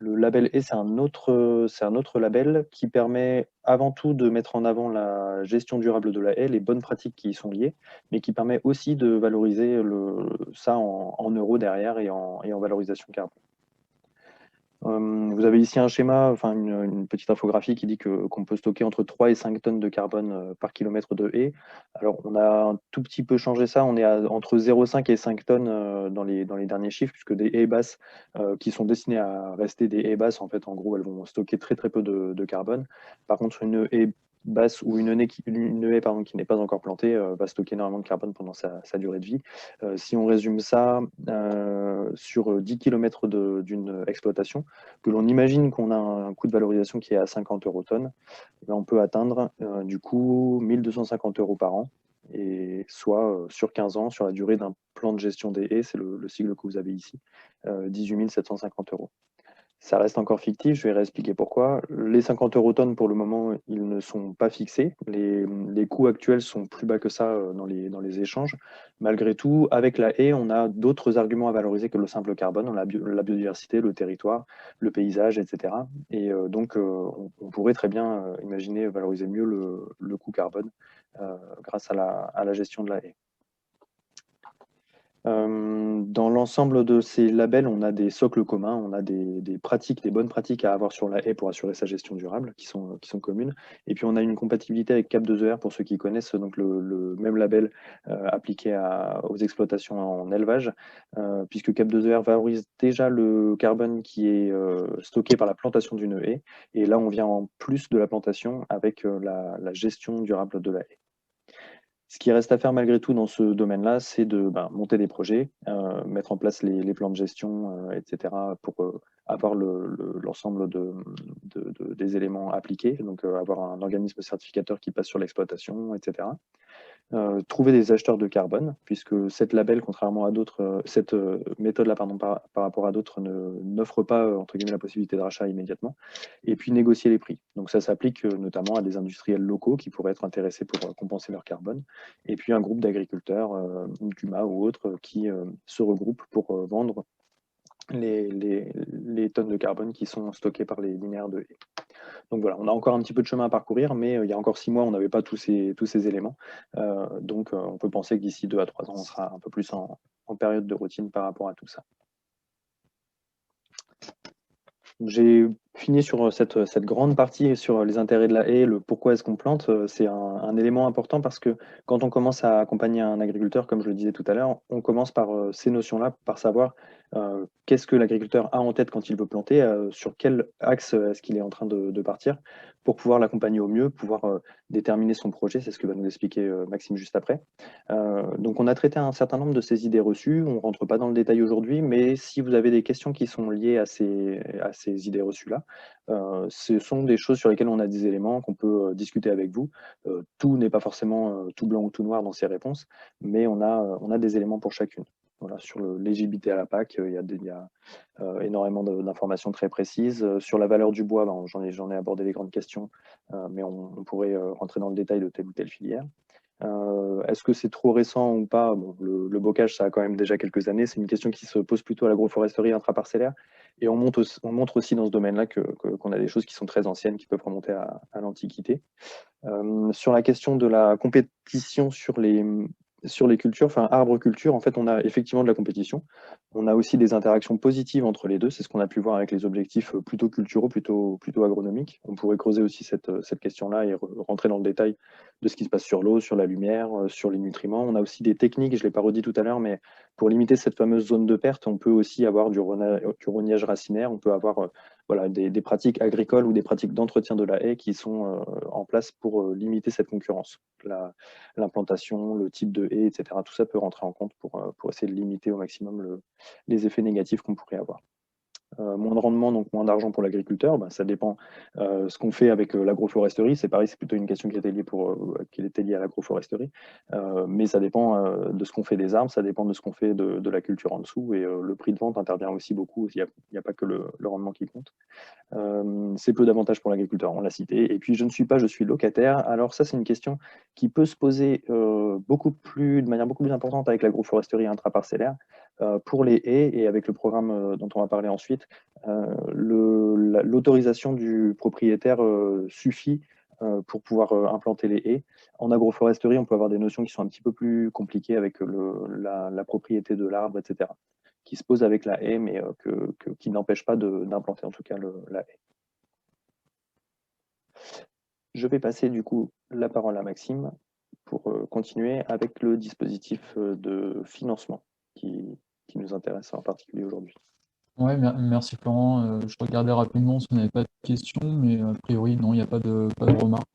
Le label E, c'est un autre label qui permet avant tout de mettre en avant la gestion durable de la haie, les bonnes pratiques qui y sont liées, mais qui permet aussi de valoriser ça en euros derrière et en valorisation carbone. Vous avez ici un schéma, enfin une petite infographie qui dit qu'on peut stocker entre 3 et 5 tonnes de carbone par kilomètre de haie. Alors, on a un tout petit peu changé ça, on est entre 0,5 et 5 tonnes dans les derniers chiffres, puisque des haies basses qui sont destinées à rester des haies basses, en fait, en gros, elles vont stocker très très peu de carbone. Par contre, une haie basse ou une haie pardon, qui n'est pas encore plantée va stocker énormément de carbone pendant sa durée de vie. Si on résume ça sur 10 km d'une exploitation, que l'on imagine qu'on a un coût de valorisation qui est à 50 euros tonne, on peut atteindre du coup 1250 euros par an, et soit sur 15 ans, sur la durée d'un plan de gestion des haies, c'est le sigle que vous avez ici, 18 750 euros. Ça reste encore fictif, je vais réexpliquer pourquoi. Les 50 euros tonnes, pour le moment, ils ne sont pas fixés. Les coûts actuels sont plus bas que ça dans les échanges. Malgré tout, avec la haie, on a d'autres arguments à valoriser que le simple carbone. On a la biodiversité, le territoire, le paysage, etc. Et donc, on pourrait très bien imaginer valoriser mieux le coût carbone grâce à la gestion de la haie. Dans l'ensemble de ces labels, on a des socles communs, on a des pratiques, des bonnes pratiques à avoir sur la haie pour assurer sa gestion durable, qui sont communes. Et puis on a une compatibilité avec Cap2ER pour ceux qui connaissent, donc le même label appliqué aux exploitations en élevage, puisque Cap2ER valorise déjà le carbone qui est stocké par la plantation d'une haie. Et là, on vient en plus de la plantation avec la gestion durable de la haie. Ce qui reste à faire malgré tout dans ce domaine-là, c'est de monter des projets, mettre en place les plans de gestion, etc., pour avoir l'ensemble des éléments appliqués, donc avoir un organisme certificateur qui passe sur l'exploitation, etc. Trouver des acheteurs de carbone, puisque cette label, contrairement à d'autres, cette méthode-là, pardon, par rapport à d'autres, n'offre pas entre guillemets la possibilité de rachat immédiatement. Et puis négocier les prix. Donc ça s'applique notamment à des industriels locaux qui pourraient être intéressés pour compenser leur carbone. Et puis un groupe d'agriculteurs, CUMA ou autres, qui se regroupent pour vendre les tonnes de carbone qui sont stockées par les linéaires de haies. Donc voilà, on a encore un petit peu de chemin à parcourir, mais il y a encore 6 mois, on n'avait pas tous ces éléments. Donc on peut penser que d'ici 2 à 3 ans, on sera un peu plus en période de routine par rapport à tout ça. J'ai fini sur cette grande partie sur les intérêts de la haie, le pourquoi est-ce qu'on plante. C'est un élément important parce que quand on commence à accompagner un agriculteur, comme je le disais tout à l'heure, on commence par ces notions-là, par savoir qu'est-ce que l'agriculteur a en tête quand il veut planter, sur quel axe est-ce qu'il est en train de partir, pour pouvoir l'accompagner au mieux, pouvoir déterminer son projet. C'est ce que va nous expliquer Maxime juste après. Donc on a traité un certain nombre de ces idées reçues. On ne rentre pas dans le détail aujourd'hui, mais si vous avez des questions qui sont liées à ces idées reçues-là, ce sont des choses sur lesquelles on a des éléments qu'on peut discuter avec vous. Tout n'est pas forcément tout blanc ou tout noir dans ces réponses, mais on a des éléments pour chacune. Voilà, sur l'éligibilité à la PAC, il y a énormément d'informations très précises. Sur la valeur du bois, j'en ai abordé les grandes questions, mais on pourrait rentrer dans le détail de telle ou telle filière. Est-ce que c'est trop récent ou pas? Bon, le bocage, ça a quand même déjà quelques années. C'est une question qui se pose plutôt à l'agroforesterie intraparcellaire. Et on montre aussi dans ce domaine-là qu'on a des choses qui sont très anciennes, qui peuvent remonter à l'Antiquité. Sur la question de la compétition sur les cultures, enfin arbres-culture, en fait, on a effectivement de la compétition. On a aussi des interactions positives entre les deux. C'est ce qu'on a pu voir avec les objectifs plutôt culturaux, plutôt agronomiques. On pourrait creuser aussi cette question-là et rentrer dans le détail de ce qui se passe sur l'eau, sur la lumière, sur les nutriments. On a aussi des techniques, je ne l'ai pas redit tout à l'heure, mais pour limiter cette fameuse zone de perte, on peut aussi avoir du rognage racinaire, on peut avoir voilà, des pratiques agricoles ou des pratiques d'entretien de la haie qui sont en place pour limiter cette concurrence. L'implantation, le type de haie, etc. Tout ça peut rentrer en compte pour essayer de limiter au maximum les effets négatifs qu'on pourrait avoir. Moins de rendement, donc moins d'argent pour l'agriculteur, bah, ça dépend ce qu'on fait avec l'agroforesterie. C'est pareil, c'est plutôt une question qui était liée à l'agroforesterie. Mais ça dépend de ce qu'on fait des arbres, ça dépend de ce qu'on fait de la culture en dessous. Et le prix de vente intervient aussi beaucoup. Il n'y a pas que le rendement qui compte. C'est peu d'avantages pour l'agriculteur, on l'a cité. Et puis, je suis locataire. Alors ça, c'est une question qui peut se poser de manière beaucoup plus importante avec l'agroforesterie intraparcellaire. Pour les haies et avec le programme dont on va parler ensuite, l'autorisation du propriétaire suffit pour pouvoir implanter les haies. En agroforesterie, on peut avoir des notions qui sont un petit peu plus compliquées avec la propriété de l'arbre, etc., qui se posent avec la haie, mais qui n'empêchent pas d'implanter en tout cas la haie. Je vais passer du coup la parole à Maxime pour continuer avec le dispositif de financement qui nous intéresse en particulier aujourd'hui. Ouais, merci Florent. Je regardais rapidement si on n'avait pas de questions, mais a priori, non, il n'y a pas de remarques.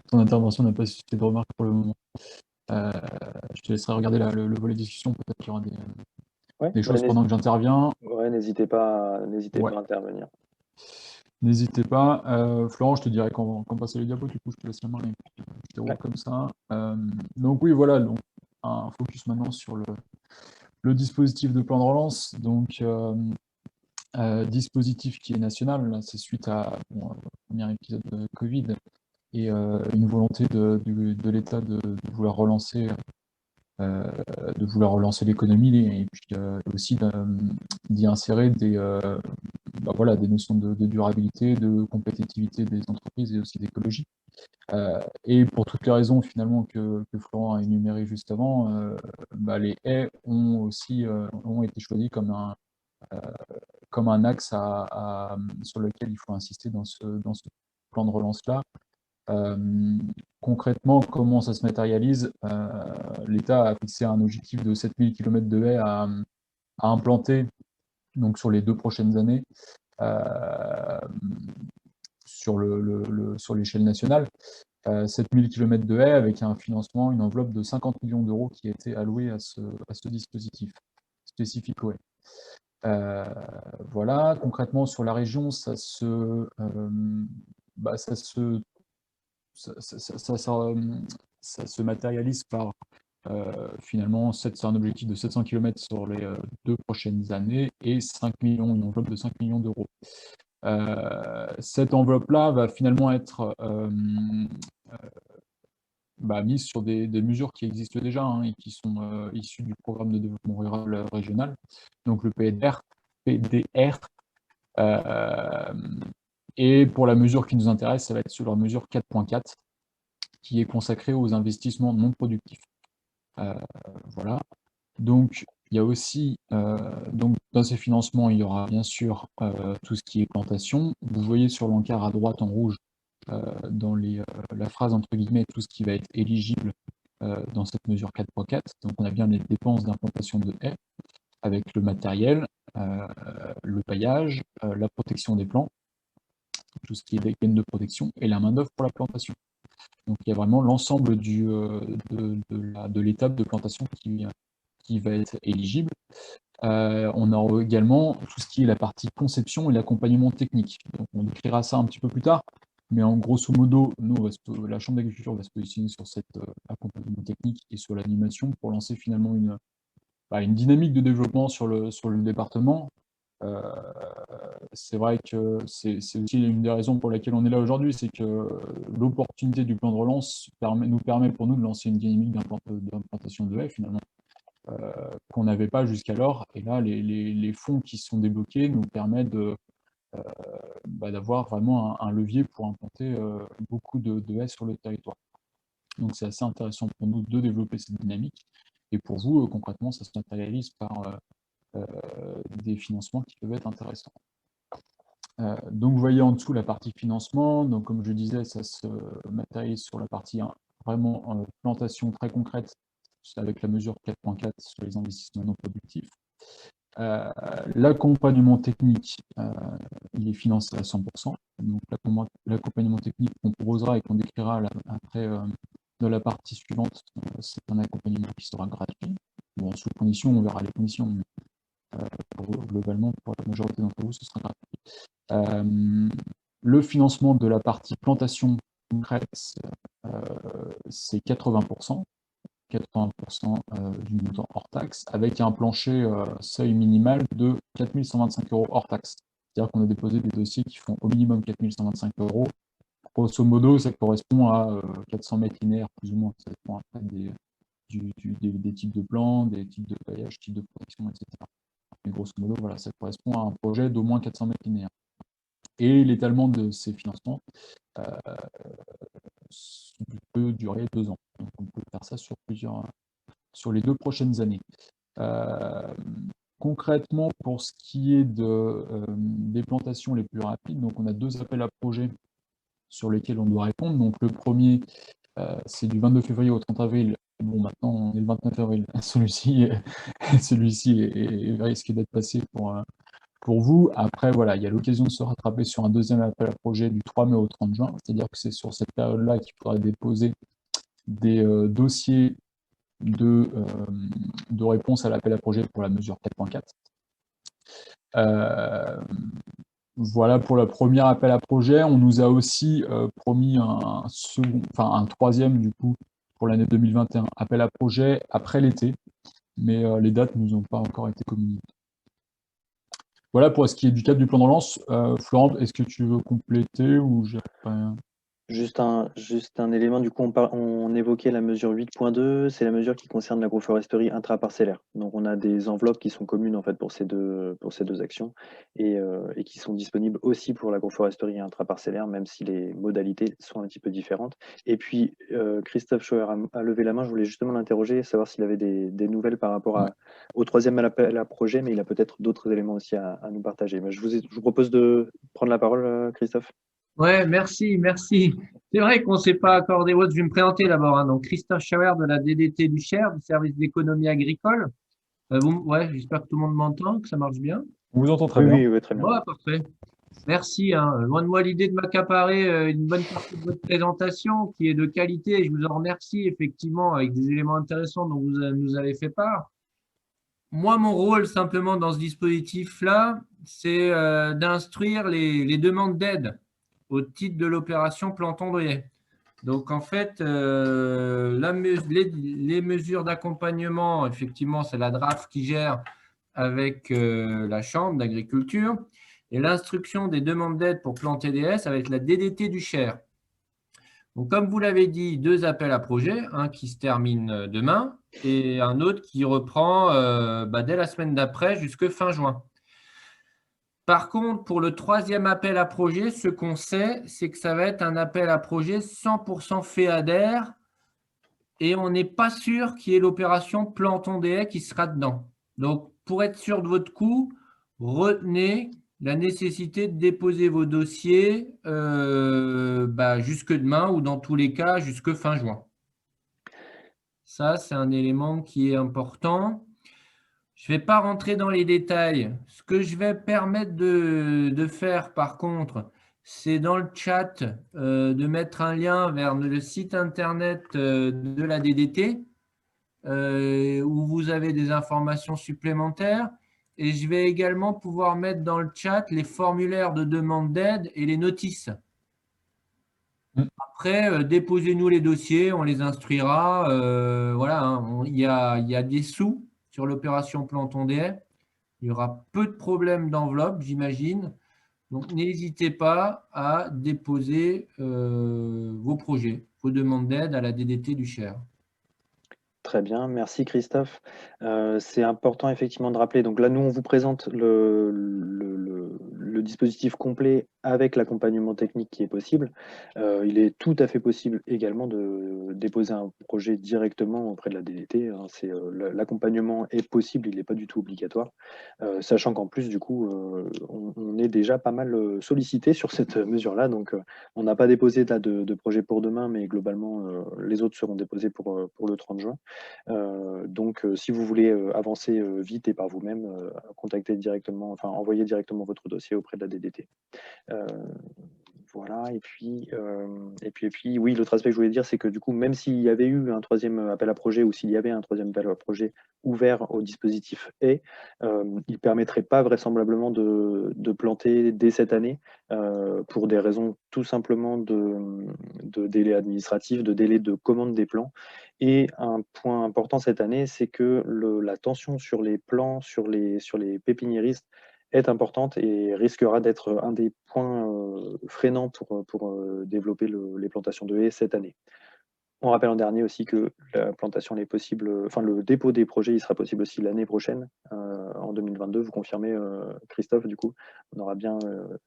Ton intervention n'a pas suscité de remarques pour le moment. Je te laisserai regarder le volet discussion, peut-être qu'il y aura des choses pendant que j'interviens. Ouais, n'hésitez pas à intervenir. N'hésitez pas. Florent, je te dirai quand passer les diapos, du coup, je te laisse la main et puis je déroule comme ça. Donc oui, voilà, donc un focus maintenant sur le dispositif de plan de relance. Donc, dispositif qui est national, là, c'est suite à le premier épisode de Covid et une volonté de l'État de vouloir relancer l'économie et puis aussi d'y insérer voilà, des notions de durabilité, de compétitivité des entreprises et aussi d'écologie. Et pour toutes les raisons finalement que Florent a énumérées juste avant, les haies ont été choisis comme un axe sur lequel il faut insister dans ce plan de relance-là. Concrètement, comment ça se matérialise? L'État a fixé un objectif de 7000 km de haies à implanter donc, sur les 2 prochaines années sur l'échelle nationale. 7000 km de haies avec un financement, une enveloppe de 50 millions d'euros qui a été allouée à ce dispositif spécifique aux haies. Voilà, concrètement sur la région, ça se matérialise par finalement c'est un objectif de 700 km sur les 2 prochaines années et 5 millions, une enveloppe de 5 millions d'euros. Cette enveloppe-là va finalement être mise sur des mesures qui existent déjà et qui sont issues du programme de développement rural régional, donc le PDR. Et pour la mesure qui nous intéresse, ça va être sur la mesure 4.4, qui est consacrée aux investissements non productifs. Voilà. Donc, il y a aussi, dans ces financements, il y aura bien sûr tout ce qui est plantation. Vous voyez sur l'encart à droite en rouge, dans la phrase entre guillemets, tout ce qui va être éligible dans cette mesure 4.4. Donc, on a bien les dépenses d'implantation de haies, avec le matériel, le paillage, la protection des plants, tout ce qui est des gaines de protection, et la main-d'œuvre pour la plantation. Donc il y a vraiment l'ensemble de l'étape de plantation qui va être éligible. On aura également tout ce qui est la partie conception et l'accompagnement technique. Donc on décrira ça un petit peu plus tard, mais en grosso modo, la Chambre d'agriculture va se positionner sur cet accompagnement technique et sur l'animation pour lancer finalement une dynamique de développement sur le département. C'est vrai que c'est aussi une des raisons pour lesquelles on est là aujourd'hui, c'est que l'opportunité du plan de relance nous permet pour nous de lancer une dynamique d'implantation de haies finalement, qu'on n'avait pas jusqu'alors. Et là, les fonds qui sont débloqués nous permettent d'avoir vraiment un levier pour implanter beaucoup de haies sur le territoire. Donc c'est assez intéressant pour nous de développer cette dynamique. Et pour vous, concrètement, ça se matérialise par des financements qui peuvent être intéressants. Donc, vous voyez en dessous la partie financement. Donc, comme je disais, ça se matérialise sur la partie vraiment plantation très concrète avec la mesure 4.4 sur les investissements non productifs. L'accompagnement technique, il est financé à 100%. Donc, l'accompagnement technique qu'on proposera et qu'on décrira après dans la partie suivante, c'est un accompagnement qui sera gratuit. Bon, sous condition, on verra les conditions, mais globalement, pour la majorité d'entre vous, ce sera gratuit. Le financement de la partie plantation concrète, c'est 80%. 80% du montant hors taxe, avec un plancher seuil minimal de 4 125 € hors taxe. C'est-à-dire qu'on a déposé des dossiers qui font au minimum 4 125 €. Grosso modo, ça correspond à 400 mètres linéaires, plus ou moins. Ça dépend après des types de plans, des types de paillage, types de protection, etc. Mais grosso modo, voilà, ça correspond à un projet d'au moins 400 mètres linéaires. Et l'étalement de ces financements peut durer 2 ans. Donc on peut faire ça sur les 2 prochaines années. Concrètement, pour ce qui est des plantations les plus rapides, donc on a 2 appels à projets sur lesquels on doit répondre. Donc le premier, c'est du 22 février au 30 avril. Bon, maintenant, on est le 29 avril. Celui-ci risque d'être passé pour vous. Après, voilà, il y a l'occasion de se rattraper sur un deuxième appel à projet du 3 mai au 30 juin. C'est-à-dire que c'est sur cette période-là qu'il faudra déposer des dossiers de réponse à l'appel à projet pour la mesure 4.4. Voilà pour le premier appel à projet. On nous a aussi promis un troisième du coup pour l'année 2021, appel à projet après l'été, mais les dates ne nous ont pas encore été communiquées. Voilà pour ce qui est du cadre du plan de relance. Florent, est-ce que tu veux compléter ou j'ai rien? Juste un élément, du coup, on évoquait la mesure 8.2, c'est la mesure qui concerne l'agroforesterie intraparcellaire. Donc, on a des enveloppes qui sont communes en fait pour ces deux actions et qui sont disponibles aussi pour l'agroforesterie intraparcellaire, même si les modalités sont un petit peu différentes. Et puis, Christophe Schauer a levé la main, je voulais justement l'interroger, savoir s'il avait des nouvelles par rapport au troisième appel à projet, mais il a peut-être d'autres éléments aussi à nous partager. Mais je vous propose de prendre la parole, Christophe. Ouais, merci, merci. C'est vrai qu'on ne s'est pas accordé. Je vais me présenter d'abord, hein. Donc, Christophe Schauer de la DDT du Cher, du service d'économie agricole. Ouais, j'espère que tout le monde m'entend, que ça marche bien. On vous entend très bien. Oui, très bien. Ouais, parfait. Merci, hein. Loin de moi l'idée de m'accaparer une bonne partie de votre présentation qui est de qualité et je vous en remercie effectivement avec des éléments intéressants dont vous nous avez fait part. Moi, mon rôle simplement dans ce dispositif-là, c'est d'instruire les demandes d'aide au titre de l'opération Planton-Briey. Donc, en fait, les mesures d'accompagnement, effectivement, c'est la DRAF qui gère avec la Chambre d'agriculture et l'instruction des demandes d'aide pour plan TDS avec la DDT du Cher. Donc, comme vous l'avez dit, 2 appels à projet, un qui se termine demain et un autre qui reprend dès la semaine d'après jusqu'à fin juin. Par contre, pour le troisième appel à projet, ce qu'on sait, c'est que ça va être un appel à projet 100% FEADER et on n'est pas sûr qu'il y ait l'opération planton des haies qui sera dedans. Donc, pour être sûr de votre coup, retenez la nécessité de déposer vos dossiers jusque demain ou dans tous les cas jusque fin juin. Ça, c'est un élément qui est important. Je ne vais pas rentrer dans les détails. Ce que je vais permettre de faire, par contre, c'est dans le chat de mettre un lien vers le site internet de la DDT où vous avez des informations supplémentaires. Et je vais également pouvoir mettre dans le chat les formulaires de demande d'aide et les notices. Après, déposez-nous les dossiers, on les instruira. Voilà, hein, il y a des sous sur l'opération Planton des haies. Il y aura peu de problèmes d'enveloppe, j'imagine. Donc, n'hésitez pas à déposer vos projets, vos demandes d'aide à la DDT du Cher. Très bien, merci Christophe. C'est important effectivement de rappeler, donc là nous on vous présente le dispositif complet avec l'accompagnement technique qui est possible. Il est tout à fait possible également de déposer un projet directement auprès de la DDT, hein. L'accompagnement est possible, il n'est pas du tout obligatoire, sachant qu'en plus du coup on est déjà pas mal sollicité sur cette mesure-là, donc on n'a pas déposé là, de projet pour demain, mais globalement les autres seront déposés pour le 30 juin. Donc, si vous voulez avancer vite et par vous-même, contactez directement, enfin, envoyez directement votre dossier auprès de la DDT. Voilà, et puis, oui, l'autre aspect que je voulais dire, c'est que du coup, même s'il y avait eu un troisième appel à projet ou s'il y avait un troisième appel à projet ouvert au dispositif il ne permettrait pas vraisemblablement de planter dès cette année pour des raisons tout simplement de délai administratif, de délai de commande des plans. Et un point important cette année, c'est que la tension sur les plans, sur les pépiniéristes, est importante et risquera d'être un des points freinants pour développer les plantations de haies cette année. On rappelle en dernier aussi que la plantation est possible, enfin le dépôt des projets, il sera possible aussi l'année prochaine, en 2022. Vous confirmez, Christophe, du coup, on aura bien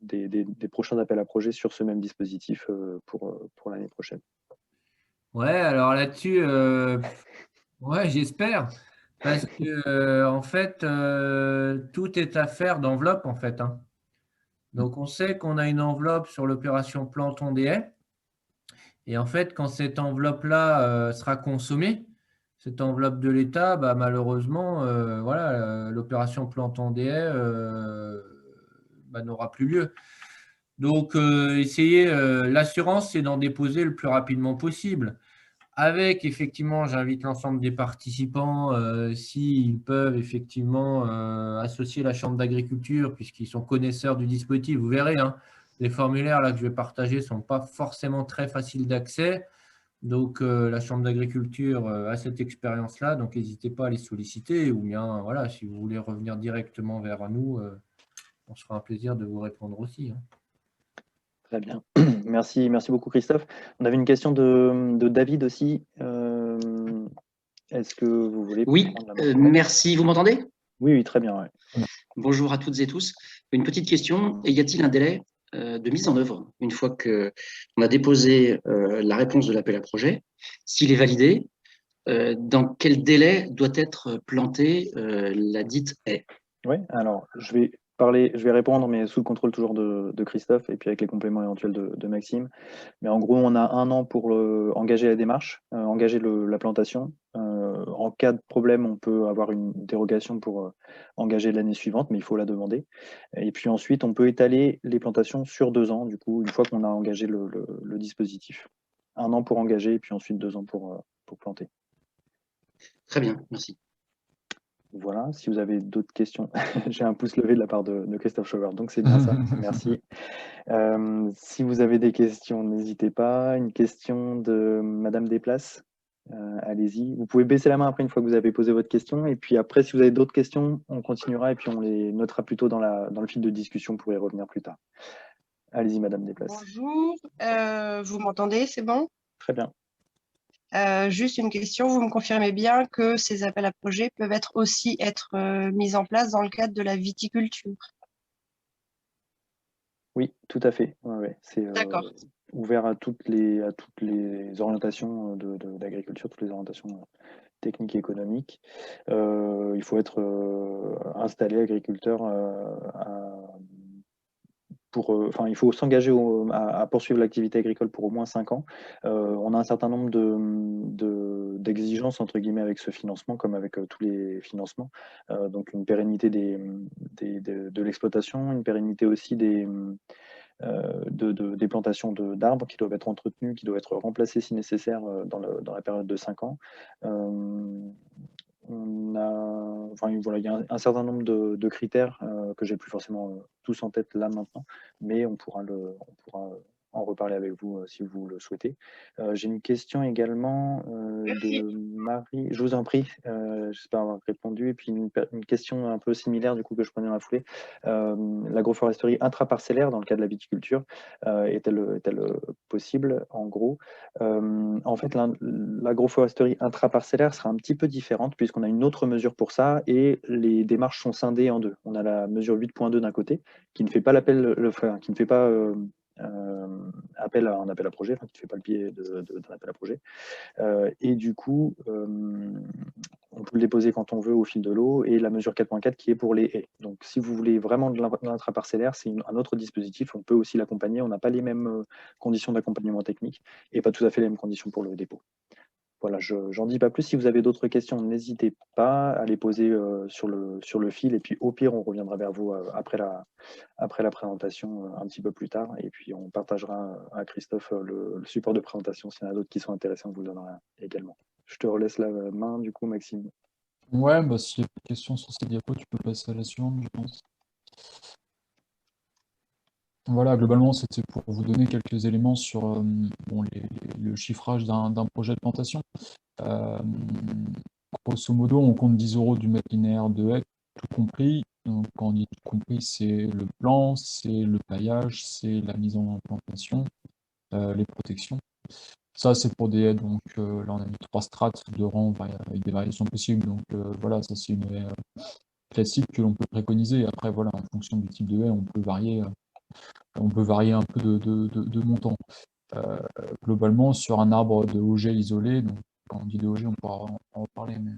des prochains appels à projets sur ce même dispositif pour l'année prochaine. Ouais, alors là-dessus, ouais, j'espère. Parce que, en fait, tout est affaire d'enveloppe, en fait, hein. Donc, on sait qu'on a une enveloppe sur l'opération Planton des haies. Et en fait, quand cette enveloppe-là sera consommée, cette enveloppe de l'État, bah, malheureusement, voilà, l'opération Planton des haies bah, n'aura plus lieu. Donc, l'assurance, c'est d'en déposer le plus rapidement possible. Avec, effectivement, j'invite l'ensemble des participants, s'ils peuvent effectivement associer la Chambre d'agriculture, puisqu'ils sont connaisseurs du dispositif. Vous verrez, hein, les formulaires là, que je vais partager ne sont pas forcément très faciles d'accès. Donc, la Chambre d'agriculture a cette expérience-là, donc n'hésitez pas à les solliciter. Ou bien, voilà, si vous voulez revenir directement vers nous, on se fera un plaisir de vous répondre aussi, hein. Très bien. Merci beaucoup, Christophe. On avait une question de David aussi. Est-ce que vous voulez Oui, prendre la main? merci. Vous m'entendez? Oui, très bien. Ouais. Bonjour à toutes et tous. Une petite question. Y a-t-il un délai de mise en œuvre une fois qu'on a déposé la réponse de l'appel à projet? S'il est validé, dans quel délai doit être plantée la dite haie? Oui, alors je vais répondre, mais sous le contrôle toujours de Christophe et puis avec les compléments éventuels de Maxime. Mais en gros, on a 1 an pour engager la démarche, engager la plantation. En cas de problème, on peut avoir une dérogation pour engager l'année suivante, mais il faut la demander. Et puis ensuite, on peut étaler les plantations sur 2 ans, du coup, une fois qu'on a engagé le dispositif. 1 an pour engager et puis ensuite 2 ans pour planter. Très bien, merci. Voilà, si vous avez d'autres questions, j'ai un pouce levé de la part de Christophe Chauver, donc c'est bien ça, merci. Si vous avez des questions, n'hésitez pas. Une question de Madame Desplaces, allez-y. Vous pouvez baisser la main après une fois que vous avez posé votre question, et puis après, si vous avez d'autres questions, on continuera et puis on les notera plutôt dans le fil de discussion pour y revenir plus tard. Allez-y, Madame Desplaces. Bonjour, vous m'entendez, c'est bon? Très bien. Juste une question, vous me confirmez bien que ces appels à projets peuvent aussi être mis en place dans le cadre de la viticulture? Oui, tout à fait. Ouais. C'est D'accord. ouvert à toutes les orientations d'agriculture, toutes les orientations techniques et économiques. Il faut être installé agriculteur il faut s'engager à poursuivre l'activité agricole pour au moins 5 ans. On a un certain nombre d'exigences entre guillemets avec ce financement, comme avec tous les financements. Donc une pérennité de l'exploitation, une pérennité aussi des plantations d'arbres qui doivent être entretenues, qui doivent être remplacées si nécessaire dans la période de 5 ans. Il y a un certain nombre de critères que j'ai plus forcément tous en tête là maintenant, mais on pourra en reparler avec vous si vous le souhaitez. J'ai une question également de Marie. Je vous en prie, j'espère avoir répondu. Et puis une question un peu similaire du coup que je prenais dans la foulée. L'agroforesterie intraparcellaire dans le cas de la viticulture est-elle possible en gros? En fait, l'agroforesterie intraparcellaire sera un petit peu différente puisqu'on a une autre mesure pour ça et les démarches sont scindées en deux. On a la mesure 8.2 d'un côté qui ne fait pas qui ne fait pas appel à un appel à projet, enfin, qui ne fait pas le pied d'un appel à projet. Et du coup, on peut le déposer quand on veut au fil de l'eau, et la mesure 4.4 qui est pour les haies. Donc, si vous voulez vraiment de l'intraparcellaire, c'est un autre dispositif. On peut aussi l'accompagner. On n'a pas les mêmes conditions d'accompagnement technique et pas tout à fait les mêmes conditions pour le dépôt. Voilà, j'en dis pas plus. Si vous avez d'autres questions, n'hésitez pas à les poser sur le fil. Et puis, au pire, on reviendra vers vous après la présentation un petit peu plus tard. Et puis, on partagera à Christophe le support de présentation. S'il y en a d'autres qui sont intéressés, on vous le donnera également. Je te relaisse la main, du coup, Maxime. Ouais, bah, s'il y a des questions sur ces diapos, tu peux passer à la suivante, je pense. Voilà, globalement, c'était pour vous donner quelques éléments sur le chiffrage d'un projet de plantation. Grosso modo, on compte 10 € du mètre linéaire de haie, tout compris. Donc, quand on dit tout compris, c'est le plan, c'est le paillage, c'est la mise en plantation, les protections. Ça, c'est pour des haies. Donc là, on a mis 3 strates de rang avec des variations possibles. Donc voilà, ça, c'est une haie classique que l'on peut préconiser. Après, voilà, en fonction du type de haie, on peut varier un peu de montant. Globalement, sur un arbre de Auger isolé, donc quand on dit de Auger, on pourra en reparler, mais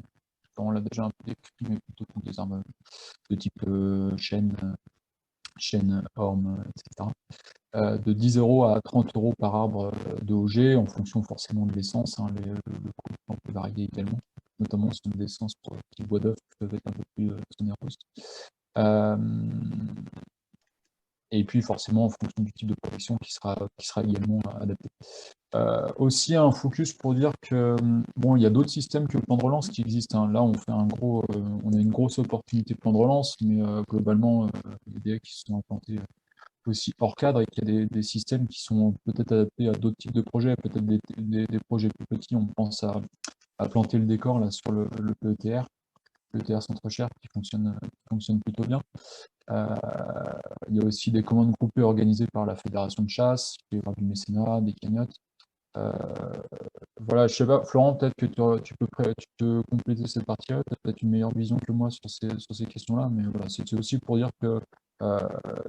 on l'a déjà un peu décrit, mais plutôt pour des arbres de type chêne, orme, etc. De 10 € à 30 € par arbre de Auger, en fonction forcément de l'essence. Hein, le coût peut varier également, notamment sur des essences pour les bois d'œufs qui peuvent être un peu plus onéreuses. Et puis forcément en fonction du type de protection qui sera également adapté. Aussi un focus pour dire que bon, il y a d'autres systèmes que le plan de relance qui existent. Hein. Là, on fait on a une grosse opportunité de plan de relance, mais globalement, il y a des haies qui se sont implantées aussi hors cadre et qu'il y a des systèmes qui sont peut-être adaptés à d'autres types de projets, peut-être des projets plus petits. On pense à planter le décor là sur le PETR. Le TR Centre-Cher qui fonctionne plutôt bien. Il y a aussi des commandes groupées organisées par la fédération de chasse, il peut y avoir du mécénat, des cagnottes. Voilà, je sais pas, Florent, peut-être que tu peux compléter cette partie-là, tu as peut-être une meilleure vision que moi sur ces questions-là, mais voilà, c'est aussi pour dire que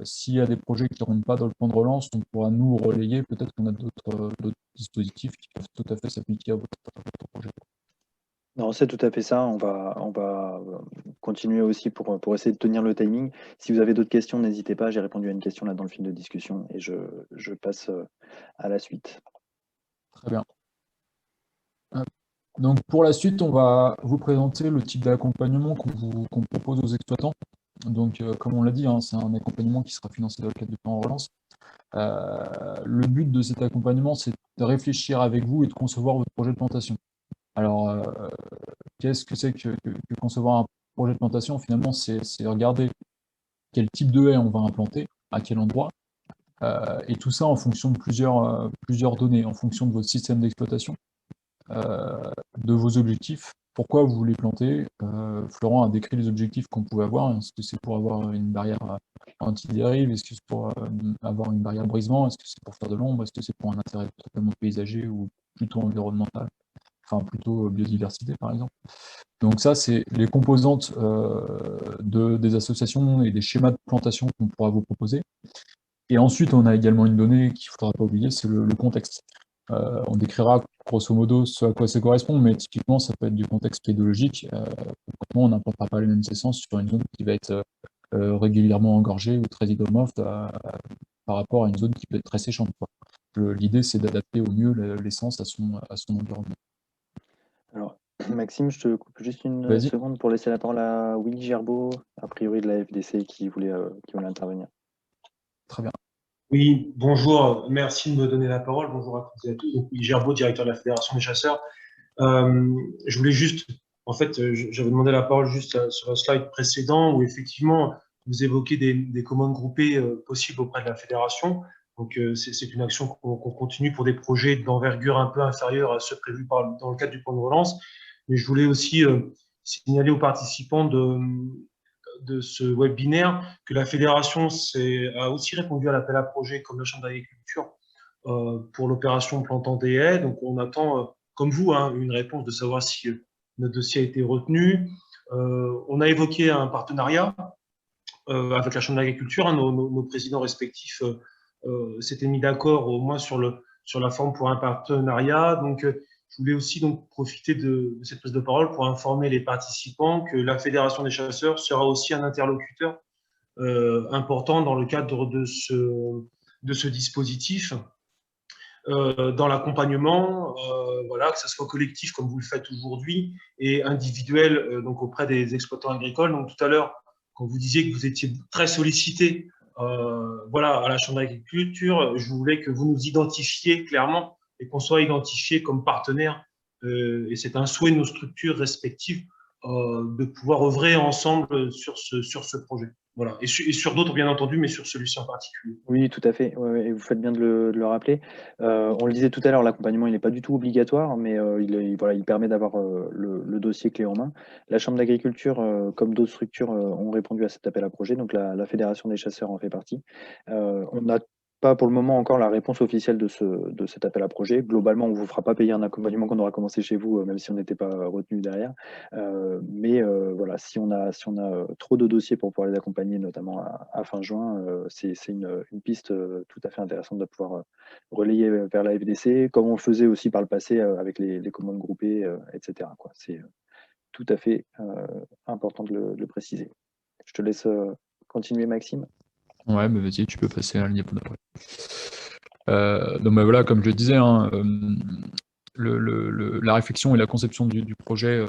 s'il y a des projets qui ne rentrent pas dans le plan de relance, on pourra nous relayer, peut-être qu'on a d'autres dispositifs qui peuvent tout à fait s'appliquer à votre projet. Non, c'est tout à fait ça. On va continuer aussi pour essayer de tenir le timing. Si vous avez d'autres questions, n'hésitez pas. J'ai répondu à une question là dans le fil de discussion et je passe à la suite. Très bien. Donc pour la suite, on va vous présenter le type d'accompagnement qu'on propose aux exploitants. Donc comme on l'a dit, hein, c'est un accompagnement qui sera financé dans le cadre du plan de relance. Le but de cet accompagnement, c'est de réfléchir avec vous et de concevoir votre projet de plantation. Alors, qu'est-ce que c'est que concevoir un projet de plantation? Finalement, c'est regarder quel type de haie on va implanter, à quel endroit, et tout ça en fonction de plusieurs données, en fonction de votre système d'exploitation, de vos objectifs. Pourquoi vous voulez planter? Florent a décrit les objectifs qu'on pouvait avoir. Est-ce que c'est pour avoir une barrière anti-dérive? Est-ce que c'est pour avoir une barrière brisement? Est-ce que c'est pour faire de l'ombre? Est-ce que c'est pour un intérêt totalement paysager ou plutôt environnemental? Enfin, plutôt biodiversité, par exemple. Donc ça, c'est les composantes des associations et des schémas de plantation qu'on pourra vous proposer. Et ensuite, on a également une donnée qu'il ne faudra pas oublier, c'est le contexte. On décrira grosso modo ce à quoi ça correspond, mais typiquement, ça peut être du contexte pédologique. On n'implantera pas les mêmes essences sur une zone qui va être régulièrement engorgée ou très hydromorphe par rapport à une zone qui peut être très séchante. L'idée, c'est d'adapter au mieux l'essence à son environnement. Alors, Maxime, je te coupe juste une seconde pour laisser la parole à Willy Gerbeau, a priori de la FDC, qui voulait intervenir. Très bien. Oui, bonjour, merci de me donner la parole. Bonjour à toutes et à tous. Donc, Willy Gerbeau, directeur de la Fédération des chasseurs. Je voulais juste, en fait, j'avais demandé la parole juste sur un slide précédent où effectivement, vous évoquez des commandes groupées possibles auprès de la Fédération. Donc, c'est une action qu'on continue pour des projets d'envergure un peu inférieure à ceux prévus dans le cadre du plan de relance. Mais je voulais aussi signaler aux participants de ce webinaire que la fédération a aussi répondu à l'appel à projet comme la Chambre d'agriculture pour l'opération plantant des haies. Donc, on attend, comme vous, une réponse de savoir si notre dossier a été retenu. On a évoqué un partenariat avec la Chambre d'agriculture. Nos présidents respectifs s'étaient mis d'accord au moins sur la forme pour un partenariat. Donc, je voulais aussi profiter de cette prise de parole pour informer les participants que la Fédération des chasseurs sera aussi un interlocuteur important dans le cadre de ce dispositif. Dans l'accompagnement, voilà, que ce soit collectif comme vous le faites aujourd'hui et individuel donc auprès des exploitants agricoles. Donc tout à l'heure, quand vous disiez que vous étiez très sollicité voilà, à la Chambre d'agriculture, je voulais que vous nous identifiez clairement et qu'on soit identifiés comme partenaires. Et c'est un souhait de nos structures respectives de pouvoir œuvrer ensemble sur ce projet. Voilà. Et sur d'autres, bien entendu, mais sur celui-ci en particulier. Oui, tout à fait. Ouais, et vous faites bien de le rappeler. On le disait tout à l'heure, l'accompagnement, il n'est pas du tout obligatoire, mais il permet d'avoir le dossier clé en main. La Chambre d'agriculture, comme d'autres structures, ont répondu à cet appel à projet. Donc, la Fédération des chasseurs en fait partie. On n'a pas pour le moment encore la réponse officielle de cet appel à projet. Globalement, on ne vous fera pas payer un accompagnement qu'on aura commencé chez vous, même si on n'était pas retenu derrière. Mais voilà, si on a trop de dossiers pour pouvoir les accompagner, notamment à fin juin, c'est une piste tout à fait intéressante de pouvoir relayer vers la FDC, comme on le faisait aussi par le passé avec les commandes groupées, etc. C'est tout à fait important de le préciser. Je te laisse continuer, Maxime. Ouais, mais vas-y, tu peux passer à la ligne d'après. Donc bah, voilà, comme je le disais, hein, la réflexion et la conception du projet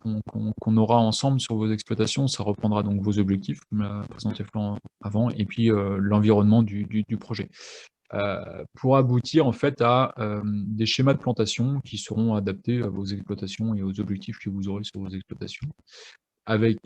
qu'on aura ensemble sur vos exploitations, ça reprendra donc vos objectifs, comme l'a présenté Florent avant, et puis l'environnement du projet. Pour aboutir en fait à des schémas de plantation qui seront adaptés à vos exploitations et aux objectifs que vous aurez sur vos exploitations, avec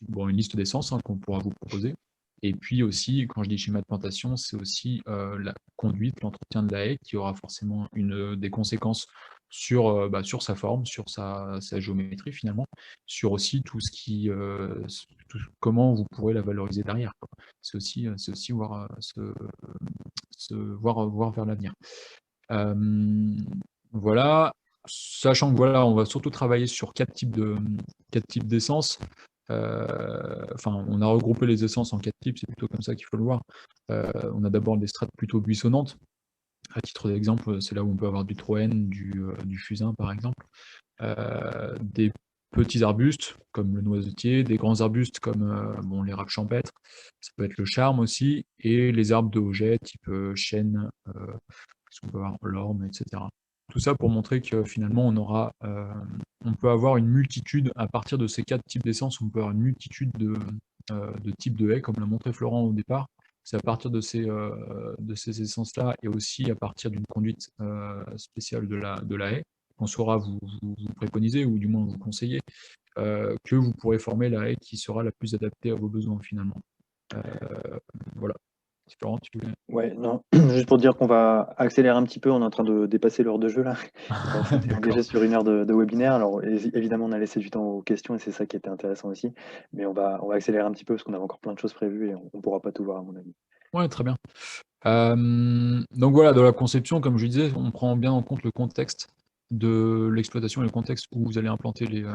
une liste d'essences qu'on pourra vous proposer. Et puis aussi, quand je dis schéma de plantation, c'est aussi la conduite, l'entretien de la haie qui aura forcément des conséquences sur sa forme, sur sa géométrie finalement, sur aussi tout ce qui, comment vous pourrez la valoriser derrière. C'est aussi voir vers l'avenir. Voilà, sachant que voilà, on va surtout travailler sur 4 types d'essences. On a regroupé les essences en 4 types, c'est plutôt comme ça qu'il faut le voir. On a d'abord des strates plutôt buissonnantes. À titre d'exemple, c'est là où on peut avoir du troène, du fusain par exemple. Des petits arbustes comme le noisetier, des grands arbustes comme les râpes champêtres, ça peut être le charme aussi, et les arbres de haut-jet type chêne, on peut avoir l'orme, etc. Tout ça pour montrer que finalement on peut avoir une multitude, à partir de ces 4 types d'essences, on peut avoir une multitude de types de haies, comme l'a montré Florent au départ. C'est à partir de ces essences-là, et aussi à partir d'une conduite spéciale de la haie, qu'on saura vous préconiser, ou du moins vous conseiller, que vous pourrez former la haie qui sera la plus adaptée à vos besoins finalement. Voilà. Florent, tu voulais... Ouais, non, juste pour dire qu'on va accélérer un petit peu, on est en train de dépasser l'heure de jeu là. On est engagé sur 1 heure de webinaire. Alors évidemment, on a laissé du temps aux questions et c'est ça qui était intéressant aussi. Mais on va accélérer un petit peu parce qu'on avait encore plein de choses prévues et on ne pourra pas tout voir à mon avis. Ouais, très bien. Donc voilà, dans la conception, comme je disais, on prend bien en compte le contexte de l'exploitation et le contexte où vous allez implanter les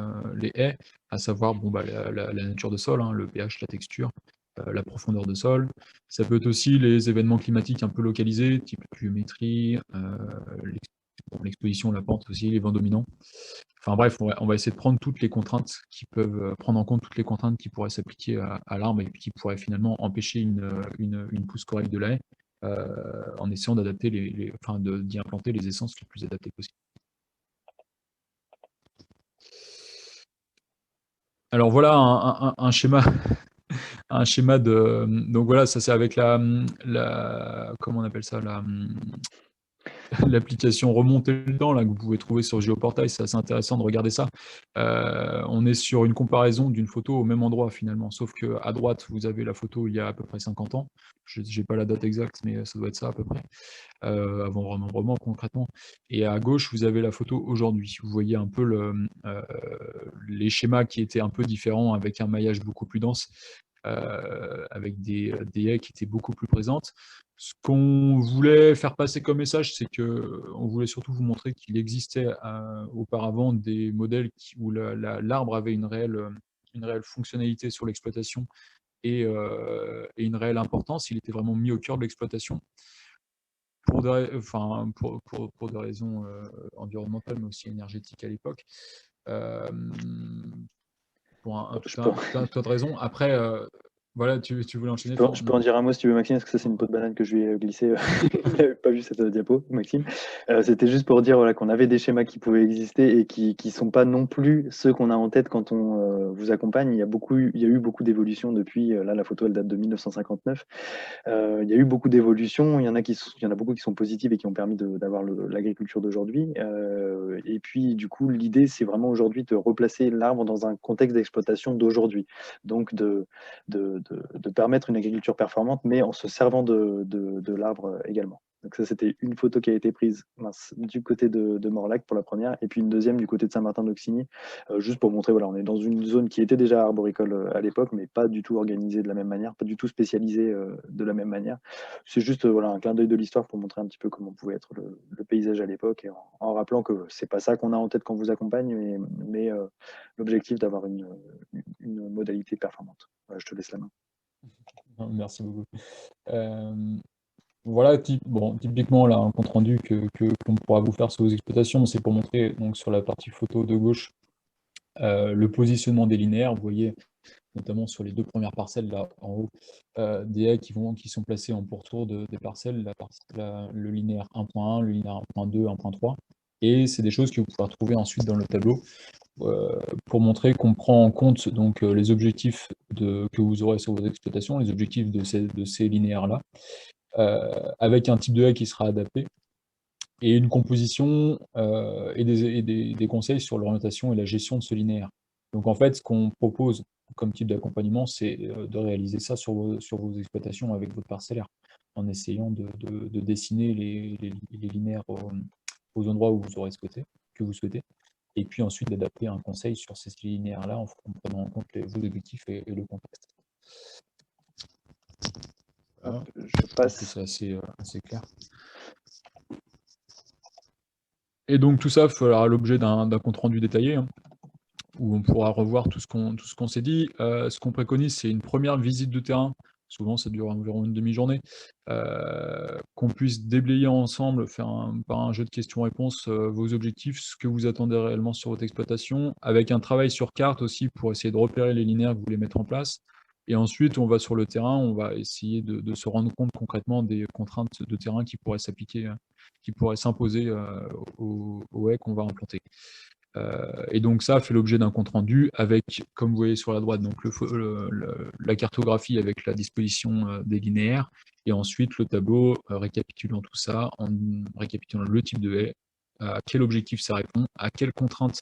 haies, à savoir la nature de sol, le pH, la texture, la profondeur de sol. Ça peut être aussi les événements climatiques un peu localisés, type pluviométrie, l'exposition, la pente aussi, les vents dominants. Enfin bref, on va essayer de prendre toutes les contraintes prendre en compte toutes les contraintes qui pourraient s'appliquer à l'arbre et qui pourraient finalement empêcher une pousse correcte de la haie, en essayant d'adapter d'y implanter les essences les plus adaptées possibles. Alors voilà un schéma. Un schéma de... Donc voilà, ça c'est avec comment on appelle ça, l'application Remonter le temps là, que vous pouvez trouver sur Géoportail, c'est assez intéressant de regarder ça. On est sur une comparaison d'une photo au même endroit finalement, sauf qu'à droite, vous avez la photo il y a à peu près 50 ans. Je n'ai pas la date exacte, mais ça doit être ça à peu près, avant vraiment concrètement. Et à gauche, vous avez la photo aujourd'hui. Vous voyez un peu les schémas qui étaient un peu différents, avec un maillage beaucoup plus dense, avec des haies qui étaient beaucoup plus présentes. Ce qu'on voulait faire passer comme message, c'est qu'on voulait surtout vous montrer qu'il existait auparavant des modèles où l'arbre avait une réelle fonctionnalité sur l'exploitation et une réelle importance. Il était vraiment mis au cœur de l'exploitation pour des raisons environnementales, mais aussi énergétiques à l'époque. Pour un tas de raisons. Après, voilà, tu voulais enchaîner. Je peux en dire un mot si tu veux, Maxime, parce que ça, c'est une peau de banane que je lui ai glissée. Vous n'avez pas vu cette diapo, Maxime. C'était juste pour dire voilà, qu'on avait des schémas qui pouvaient exister et qui ne sont pas non plus ceux qu'on a en tête quand on vous accompagne. Il y a eu beaucoup d'évolutions depuis. Là, la photo, elle date de 1959. Il y a eu beaucoup d'évolutions. Il y en a beaucoup qui sont positives et qui ont permis d'avoir l'agriculture d'aujourd'hui. Et puis, du coup, l'idée, c'est vraiment aujourd'hui de replacer l'arbre dans un contexte d'exploitation d'aujourd'hui. Donc, de permettre une agriculture performante, mais en se servant de l'arbre également. Donc ça, c'était une photo qui a été prise du côté de Morlac pour la première, et puis une deuxième du côté de Saint-Martin-d'Auxigny, juste pour montrer, voilà, on est dans une zone qui était déjà arboricole à l'époque, mais pas du tout organisée de la même manière, pas du tout spécialisée de la même manière. C'est juste voilà, un clin d'œil de l'histoire pour montrer un petit peu comment pouvait être le paysage à l'époque, et en rappelant que c'est pas ça qu'on a en tête quand on vous accompagne, mais l'objectif d'avoir une modalité performante. Voilà, je te laisse la main. Merci beaucoup. Voilà, typiquement, là, un compte rendu qu'on pourra vous faire sur vos exploitations, c'est pour montrer donc, sur la partie photo de gauche le positionnement des linéaires. Vous voyez, notamment sur les deux premières parcelles, là, en haut, des haies qui sont placées en pourtour des parcelles, le linéaire 1.1, le linéaire 1.2, 1.3. Et c'est des choses que vous pouvez retrouver ensuite dans le tableau pour montrer qu'on prend en compte donc, les objectifs que vous aurez sur vos exploitations, les objectifs de ces linéaires-là, avec un type de haie qui sera adapté, et une composition et des conseils sur l'orientation et la gestion de ce linéaire. Donc en fait, ce qu'on propose comme type d'accompagnement, c'est de réaliser ça sur vos exploitations avec votre parcellaire, en essayant de dessiner les linéaires aux endroits où vous aurez que vous souhaitez, et puis ensuite d'adapter un conseil sur ces linéaires-là en prenant en compte vos objectifs et le contexte. Voilà. Je passe. C'est assez clair. Et donc tout ça fera l'objet d'un compte-rendu détaillé, hein, où on pourra revoir tout ce qu'on s'est dit. Ce qu'on préconise, c'est une première visite de terrain. Souvent, ça dure environ une demi-journée. Qu'on puisse déblayer ensemble, par un jeu de questions-réponses, vos objectifs, ce que vous attendez réellement sur votre exploitation, avec un travail sur carte aussi pour essayer de repérer les linéaires que vous voulez mettre en place. Et ensuite, on va sur le terrain, on va essayer de se rendre compte concrètement des contraintes de terrain qui pourraient s'appliquer, qui pourraient s'imposer aux haies qu'on va implanter. Et donc ça fait l'objet d'un compte-rendu avec, comme vous voyez sur la droite, donc la cartographie avec la disposition des linéaires, et ensuite le tableau récapitulant tout ça, en récapitulant le type de haie, à quel objectif ça répond, à quelles contraintes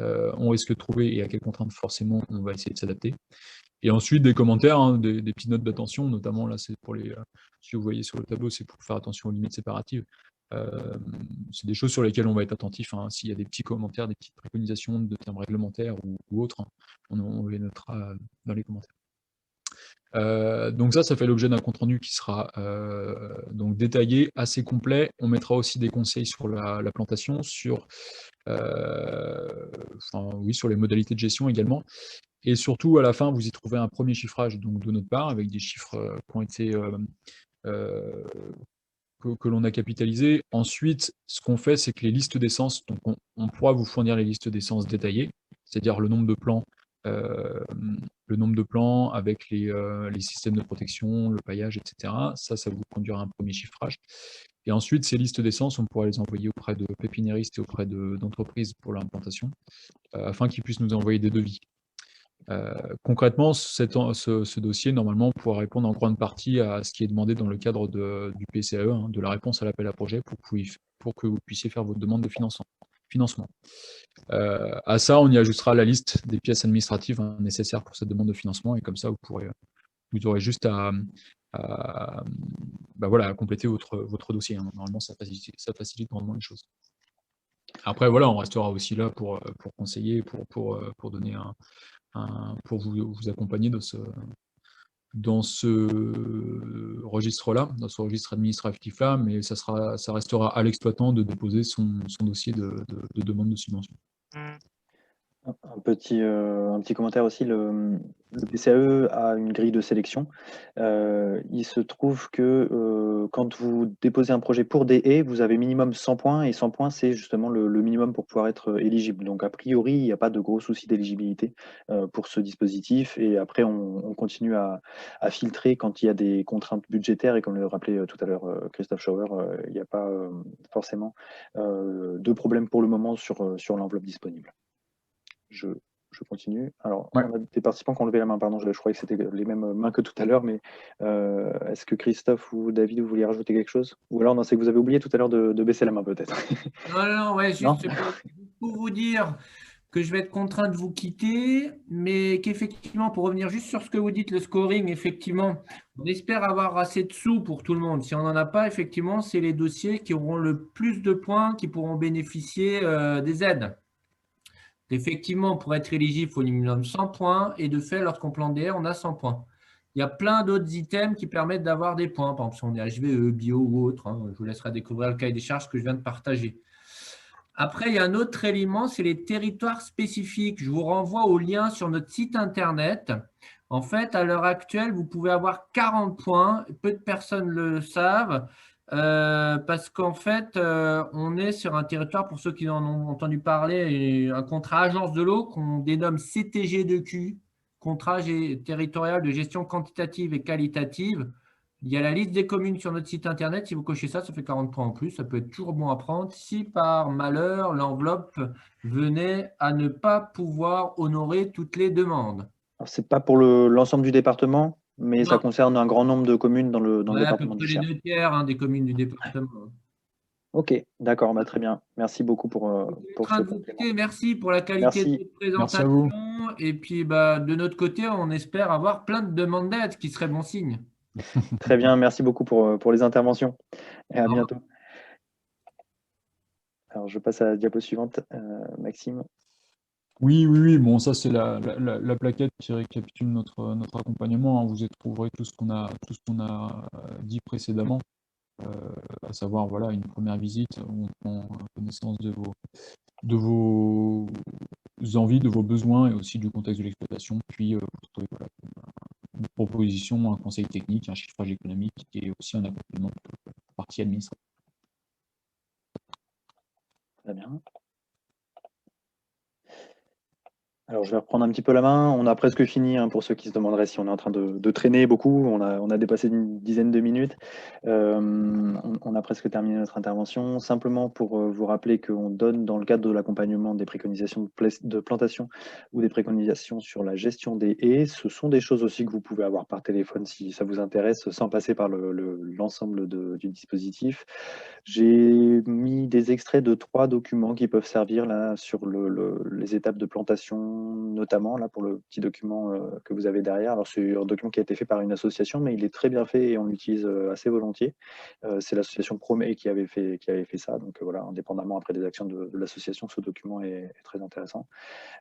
on risque de trouver et à quelles contraintes forcément on va essayer de s'adapter. Et ensuite des commentaires, hein, des petites notes d'attention, notamment là c'est pour si vous voyez sur le tableau, c'est pour faire attention aux limites séparatives. C'est des choses sur lesquelles on va être attentif, hein. S'il y a des petits commentaires, des petites préconisations de termes réglementaires ou autres, hein, on les notera dans les commentaires. Donc ça fait l'objet d'un compte-rendu qui sera donc détaillé, assez complet. On mettra aussi des conseils sur la plantation, sur les modalités de gestion également. Et surtout, à la fin, vous y trouvez un premier chiffrage donc, de notre part, avec des chiffres qui ont été que l'on a capitalisés. Ensuite, ce qu'on fait, c'est que les listes d'essence, donc on pourra vous fournir les listes d'essence détaillées, c'est-à-dire le nombre de plants avec les systèmes de protection, le paillage, etc. Ça vous conduira à un premier chiffrage. Et ensuite, ces listes d'essence, on pourra les envoyer auprès de pépiniéristes et auprès d'entreprises pour l'implantation, afin qu'ils puissent nous envoyer des devis. Concrètement, ce dossier, normalement, pourra répondre en grande partie à ce qui est demandé dans le cadre du PCAE, hein, de la réponse à l'appel à projet, pour que vous puissiez faire votre demande de financement. À ça, on y ajustera la liste des pièces administratives, hein, nécessaires pour cette demande de financement, et comme ça, vous aurez juste à compléter votre dossier, hein. Normalement, ça facilite grandement les choses. Après, voilà, on restera aussi là pour conseiller, pour donner pour vous accompagner dans ce registre-là, dans ce registre administratif-là, mais ça restera à l'exploitant de déposer son dossier de demande de subvention. Un petit commentaire aussi, le PCAE a une grille de sélection. Il se trouve que quand vous déposez un projet pour des haies, vous avez minimum 100 points, et 100 points, c'est justement le minimum pour pouvoir être éligible. Donc a priori, il n'y a pas de gros soucis d'éligibilité pour ce dispositif, et après on continue à filtrer quand il y a des contraintes budgétaires, et comme le rappelait tout à l'heure Christophe Schauer, il n'y a pas forcément de problème pour le moment sur l'enveloppe disponible. Je continue. Alors, Ouais. on a des participants qui ont levé la main, pardon, je croyais que c'était les mêmes mains que tout à l'heure, mais est-ce que Christophe ou David, vous vouliez rajouter quelque chose? Ou alors, non, c'est que vous avez oublié tout à l'heure de baisser la main, peut-être. Non, ouais, Non. juste pour vous dire que je vais être contraint de vous quitter, mais qu'effectivement, pour revenir juste sur ce que vous dites, le scoring, effectivement, on espère avoir assez de sous pour tout le monde. Si on n'en a pas, effectivement, c'est les dossiers qui auront le plus de points qui pourront bénéficier des aides. Effectivement, pour être éligible, il faut au minimum 100 points, et de fait, lorsqu'on plante des haies, on a 100 points. Il y a plein d'autres items qui permettent d'avoir des points, par exemple si on est HVE, bio ou autre, hein. Je vous laisserai découvrir le cahier des charges que je viens de partager. Après, il y a un autre élément, c'est les territoires spécifiques. Je vous renvoie au lien sur notre site internet. En fait, à l'heure actuelle, vous pouvez avoir 40 points. Peu de personnes le savent parce qu'en fait, on est sur un territoire, pour ceux qui en ont entendu parler, un contrat agence de l'eau qu'on dénomme CTG2Q, contrat territorial de gestion quantitative et qualitative. Il y a la liste des communes sur notre site internet. Si vous cochez ça, ça fait 40 points en plus. Ça peut être toujours bon à prendre si par malheur, l'enveloppe venait à ne pas pouvoir honorer toutes les demandes. Alors, c'est pas pour l'ensemble du département, mais ça Non. concerne un grand nombre de communes dans le Ouais, à peu département près du les Cher. 2 tiers des communes du département. Ok, d'accord, bah, très bien. Merci beaucoup Je suis en pour train ce de vous complément. quitter. Merci pour la qualité de Merci. votre Merci à vous. présentation. Et puis, de notre côté, on espère avoir plein de demandes d'aide, ce qui serait bon signe. Très bien, merci beaucoup pour les interventions. Et à Au revoir. bientôt. Alors, je passe à la diapo suivante, Maxime. Oui. Bon, ça, c'est la plaquette qui récapitule notre accompagnement, hein. Vous y trouverez tout ce qu'on a dit précédemment, à savoir, voilà, une première visite où on prend connaissance de vos envies, de vos besoins, et aussi du contexte de l'exploitation. Puis, vous trouvez, voilà, une proposition, un conseil technique, un chiffrage économique, et aussi un accompagnement de la partie administrative. Très bien. Alors, je vais reprendre un petit peu la main. On a presque fini, hein, pour ceux qui se demanderaient si on est en train de traîner beaucoup. On a dépassé une dizaine de minutes. On a presque terminé notre intervention. Simplement pour vous rappeler qu'on donne, dans le cadre de l'accompagnement, des préconisations de plantation ou des préconisations sur la gestion des haies. Ce sont des choses aussi que vous pouvez avoir par téléphone si ça vous intéresse, sans passer par l'ensemble du dispositif. J'ai mis des extraits de 3 documents qui peuvent servir là sur les étapes de plantation, notamment là pour le petit document que vous avez derrière. Alors c'est un document qui a été fait par une association, mais il est très bien fait et on l'utilise assez volontiers. C'est l'association Promé qui avait fait ça. Donc voilà, indépendamment après des actions de l'association, ce document est très intéressant.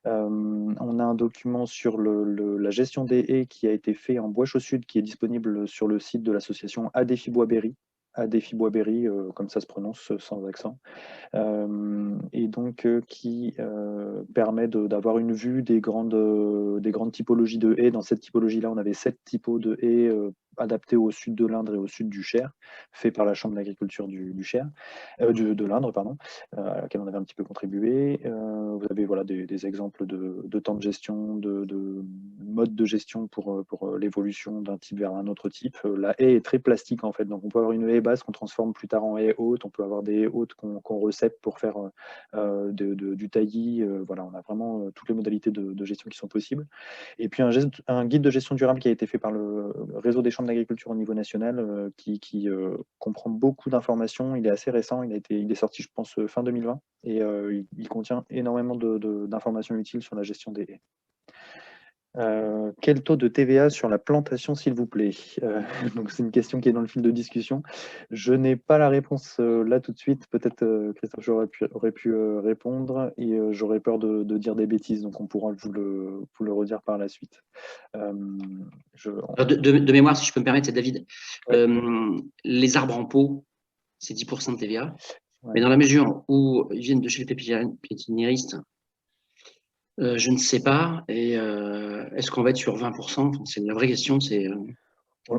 On a un document sur la gestion des haies qui a été fait en bois Sud, qui est disponible sur le site de l'association Adéfi Boisberry. Adéfi Boisberry, comme ça se prononce, sans accent, et donc qui permet d'avoir une vue des grandes typologies de haies. Dans cette typologie-là, on avait 7 typos de haies adapté au sud de l'Indre et au sud du Cher, fait par la Chambre d'agriculture du Cher, de l'Indre, pardon, à laquelle on avait un petit peu contribué. Vous avez voilà, des exemples de temps de gestion, de mode de gestion pour l'évolution d'un type vers un autre type. La haie est très plastique en fait, donc on peut avoir une haie basse qu'on transforme plus tard en haie haute, on peut avoir des haies hautes qu'on recèpe pour faire du taillis. Voilà, on a vraiment toutes les modalités de gestion qui sont possibles. Et puis un guide de gestion durable qui a été fait par le réseau des chambres d'agriculture au niveau national, qui comprend beaucoup d'informations. Il est assez récent, il est sorti je pense fin 2020 et il contient énormément d'informations utiles sur la gestion des haies. Quel taux de TVA sur la plantation, s'il vous plaît? Donc c'est une question qui est dans le fil de discussion. Je n'ai pas la réponse là tout de suite. Peut-être Christophe aurait pu répondre et j'aurais peur de dire des bêtises, donc on pourra vous le redire par la suite. De mémoire, si je peux me permettre, c'est David. Ouais. Les arbres en pot, c'est 10% de TVA. Ouais. Mais dans la mesure où ils viennent de chez les pépiniéristes, je ne sais pas. Et est-ce qu'on va être sur 20%? C'est une vraie question.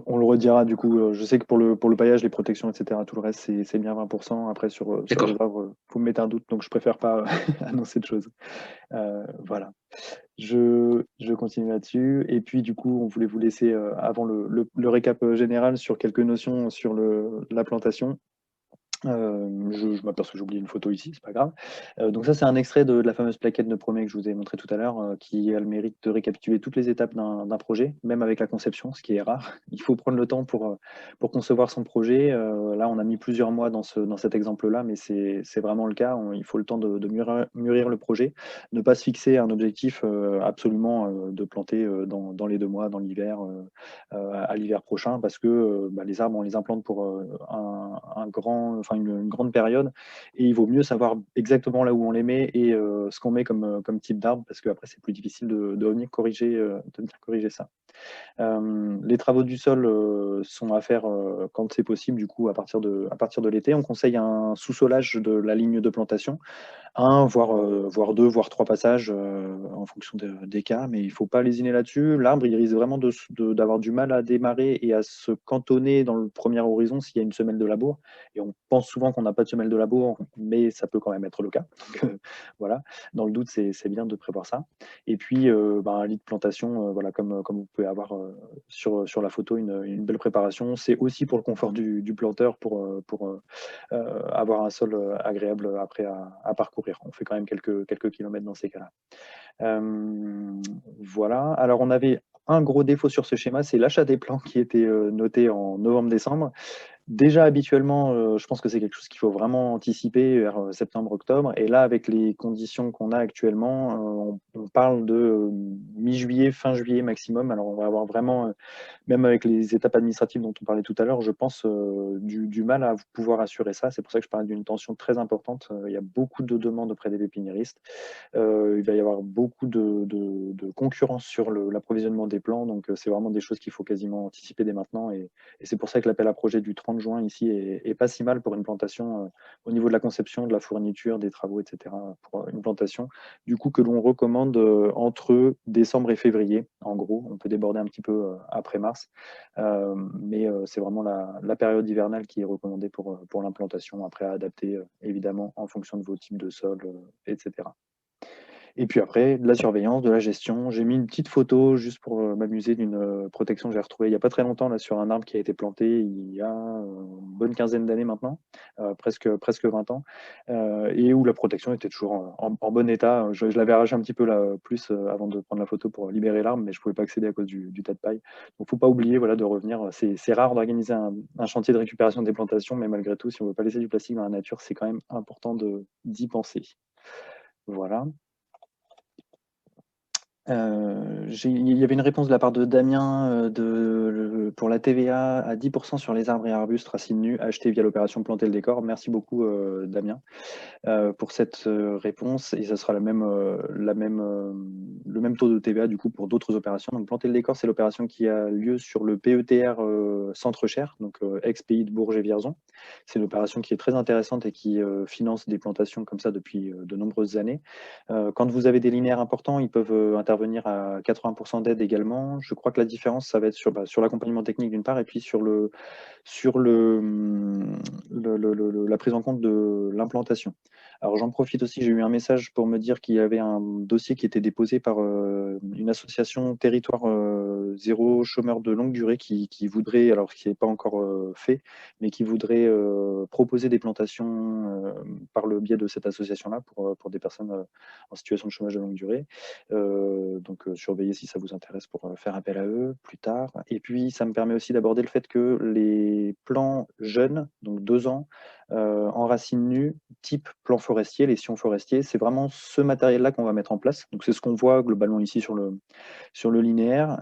On le redira du coup. Je sais que pour le paillage, les protections, etc., tout le reste, c'est bien 20%. Après, sur les arbres, vous me mettez un doute, donc je préfère pas annoncer de choses. Voilà. Je continue là-dessus. Et puis, du coup, on voulait vous laisser, avant le récap général, sur quelques notions sur la plantation. Je m'aperçois que j'ai oublié une photo ici, c'est pas grave. Donc ça, c'est un extrait de la fameuse plaquette de promet que je vous ai montré tout à l'heure, qui a le mérite de récapituler toutes les étapes d'un projet, même avec la conception, ce qui est rare. Il faut prendre le temps pour concevoir son projet. Là, on a mis plusieurs mois dans cet exemple-là, mais c'est vraiment le cas. Il faut le temps de mûrir le projet, ne pas se fixer un objectif absolument de planter dans les 2 mois, dans l'hiver, à l'hiver prochain, parce que les arbres, on les implante pour une grande période, et il vaut mieux savoir exactement là où on les met et ce qu'on met comme type d'arbre, parce qu'après c'est plus difficile de venir corriger ça. Les travaux du sol sont à faire quand c'est possible, du coup à partir de l'été. On conseille un sous-solage de la ligne de plantation, 1, voire 2, voire 3 passages en fonction des cas, mais il ne faut pas lésiner là-dessus. L'arbre, il risque vraiment d'avoir du mal à démarrer et à se cantonner dans le premier horizon s'il y a une semelle de labour. Et on pense souvent qu'on n'a pas de semelle de labour, mais ça peut quand même être le cas. Donc, voilà, dans le doute, c'est bien de prévoir ça. Et puis, un lit de plantation, voilà, comme vous pouvez avoir sur la photo, une belle préparation. C'est aussi pour le confort du planteur, pour avoir un sol agréable après à parcourir. On fait quand même quelques kilomètres dans ces cas-là. Voilà. Alors, on avait un gros défaut sur ce schéma, c'est l'achat des plants qui était noté en novembre-décembre. Déjà, habituellement, je pense que c'est quelque chose qu'il faut vraiment anticiper vers septembre-octobre. Et là, avec les conditions qu'on a actuellement, on parle de mi-juillet, fin juillet maximum. Alors, on va avoir vraiment, même avec les étapes administratives dont on parlait tout à l'heure, je pense du mal à pouvoir assurer ça. C'est pour ça que je parlais d'une tension très importante. Il y a beaucoup de demandes auprès des pépiniéristes. Il va y avoir beaucoup de concurrence sur l'approvisionnement des plants. Donc, c'est vraiment des choses qu'il faut quasiment anticiper dès maintenant. Et c'est pour ça que l'appel à projet du 30 juin ici est pas si mal pour une plantation au niveau de la conception, de la fourniture, des travaux, etc. Pour une plantation, du coup, que l'on recommande entre décembre et février, en gros. On peut déborder un petit peu après mars, mais c'est vraiment la période hivernale qui est recommandée pour l'implantation, après à adapter évidemment en fonction de vos types de sol, etc. Et puis après, de la surveillance, de la gestion. J'ai mis une petite photo juste pour m'amuser d'une protection que j'ai retrouvée il n'y a pas très longtemps là, sur un arbre qui a été planté il y a une bonne quinzaine d'années maintenant, presque 20 ans, et où la protection était toujours en bon état. Je l'avais arraché un petit peu là, plus avant de prendre la photo pour libérer l'arbre, mais je ne pouvais pas accéder à cause du tas de paille. Donc il ne faut pas oublier de revenir. C'est rare d'organiser un chantier de récupération des plantations, mais malgré tout, si on ne veut pas laisser du plastique dans la nature, c'est quand même important d'y penser. Voilà. Il y avait une réponse de la part de Damien pour la TVA à 10% sur les arbres et arbustes racines nues achetés via l'opération Planter le décor. Merci beaucoup Damien pour cette réponse, et ça sera le même taux de TVA du coup pour d'autres opérations. Donc Planter le décor, c'est l'opération qui a lieu sur le PETR Centre-Cher, donc ex-pays de Bourges et Vierzon. C'est une opération qui est très intéressante et qui finance des plantations comme ça depuis de nombreuses années. Quand vous avez des linéaires importants, ils peuvent intervenir à 80% d'aide également. Je crois que la différence, ça va être sur l'accompagnement accompagnement technique d'une part, et puis sur la prise en compte de l'implantation. Alors j'en profite aussi, j'ai eu un message pour me dire qu'il y avait un dossier qui était déposé par une association Territoire Zéro Chômeur de longue durée qui voudrait, alors qui n'est pas encore fait, mais qui voudrait proposer des plantations par le biais de cette association-là pour des personnes en situation de chômage de longue durée. Donc surveillez si ça vous intéresse pour faire appel à eux plus tard. Et puis ça me permet aussi d'aborder le fait que les plants jeunes, donc 2 ans, en racines nues, type plan forestier, les sillons forestiers, c'est vraiment ce matériel-là qu'on va mettre en place. Donc c'est ce qu'on voit globalement ici sur le linéaire.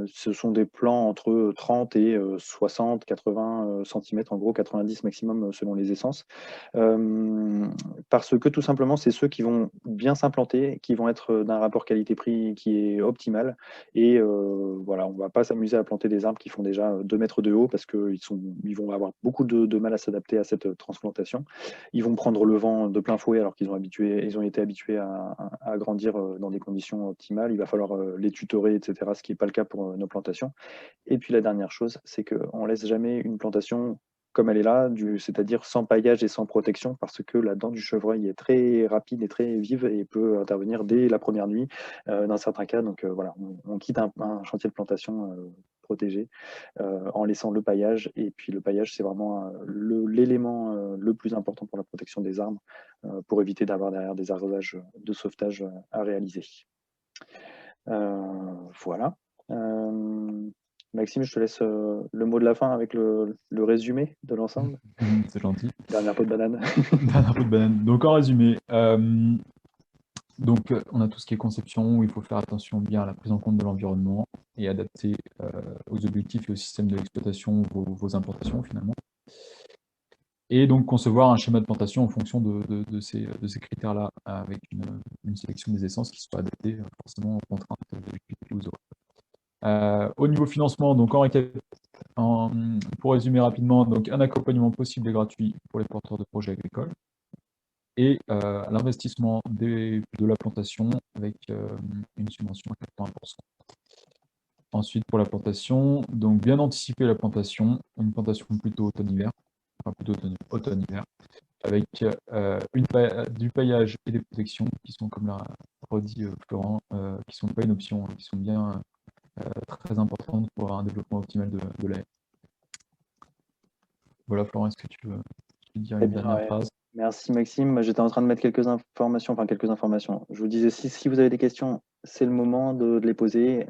Ce sont des plans entre 30 et 60, 80 cm, en gros 90 maximum selon les essences. Parce que tout simplement, c'est ceux qui vont bien s'implanter, qui vont être d'un rapport qualité-prix qui est optimal. Et voilà, on ne va pas s'amuser à planter des arbres qui font déjà 2 mètres de haut parce qu'ils vont avoir beaucoup de mal à s'adapter à cette transplantation. Ils vont prendre le vent de plein fouet alors qu'ils ont été habitués à grandir dans des conditions optimales. Il va falloir les tutorer, etc., ce qui n'est pas le cas pour nos plantations. Et puis la dernière chose, c'est qu'on ne laisse jamais une plantation comme elle est là, c'est-à-dire sans paillage et sans protection, parce que la dent du chevreuil est très rapide et très vive et peut intervenir dès la première nuit dans certains cas. Donc voilà, on quitte un chantier de plantation protégé en laissant le paillage. Et puis le paillage, c'est vraiment l'élément le plus important pour la protection des arbres, pour éviter d'avoir derrière des arrosages de sauvetage à réaliser. Voilà. Maxime, je te laisse le mot de la fin avec le résumé de l'ensemble. C'est gentil. Dernière peau de banane. Dernière peau de banane. Donc en résumé, on a tout ce qui est conception, où il faut faire attention bien à la prise en compte de l'environnement et adapter aux objectifs et au système de l'exploitation vos implantations finalement. Et donc concevoir un schéma de plantation en fonction de ces critères-là, avec une sélection des essences qui soit adaptée forcément aux contraintes de l'équipe que vous aurez. Au niveau financement, donc pour résumer rapidement, donc un accompagnement possible et gratuit pour les porteurs de projets agricoles, et l'investissement de la plantation avec une subvention à 80%. Ensuite, pour la plantation, donc bien anticiper la plantation, une plantation plutôt automne-hiver, enfin plutôt automne-hiver, avec du paillage et des protections qui sont, comme l'a redit Florent, qui ne sont pas une option, qui sont bien très importantes pour un développement optimal de la haie. Voilà, Florent, est-ce que tu veux dire une dernière phrase? Merci Maxime. J'étais en train de mettre quelques informations. Je vous disais, si vous avez des questions, c'est le moment de les poser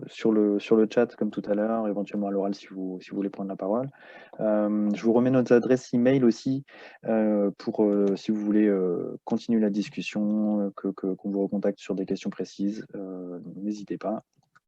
sur le chat, comme tout à l'heure, éventuellement à l'oral si vous voulez prendre la parole. Je vous remets notre adresse email aussi pour si vous voulez continuer la discussion, qu'on vous recontacte sur des questions précises. N'hésitez pas.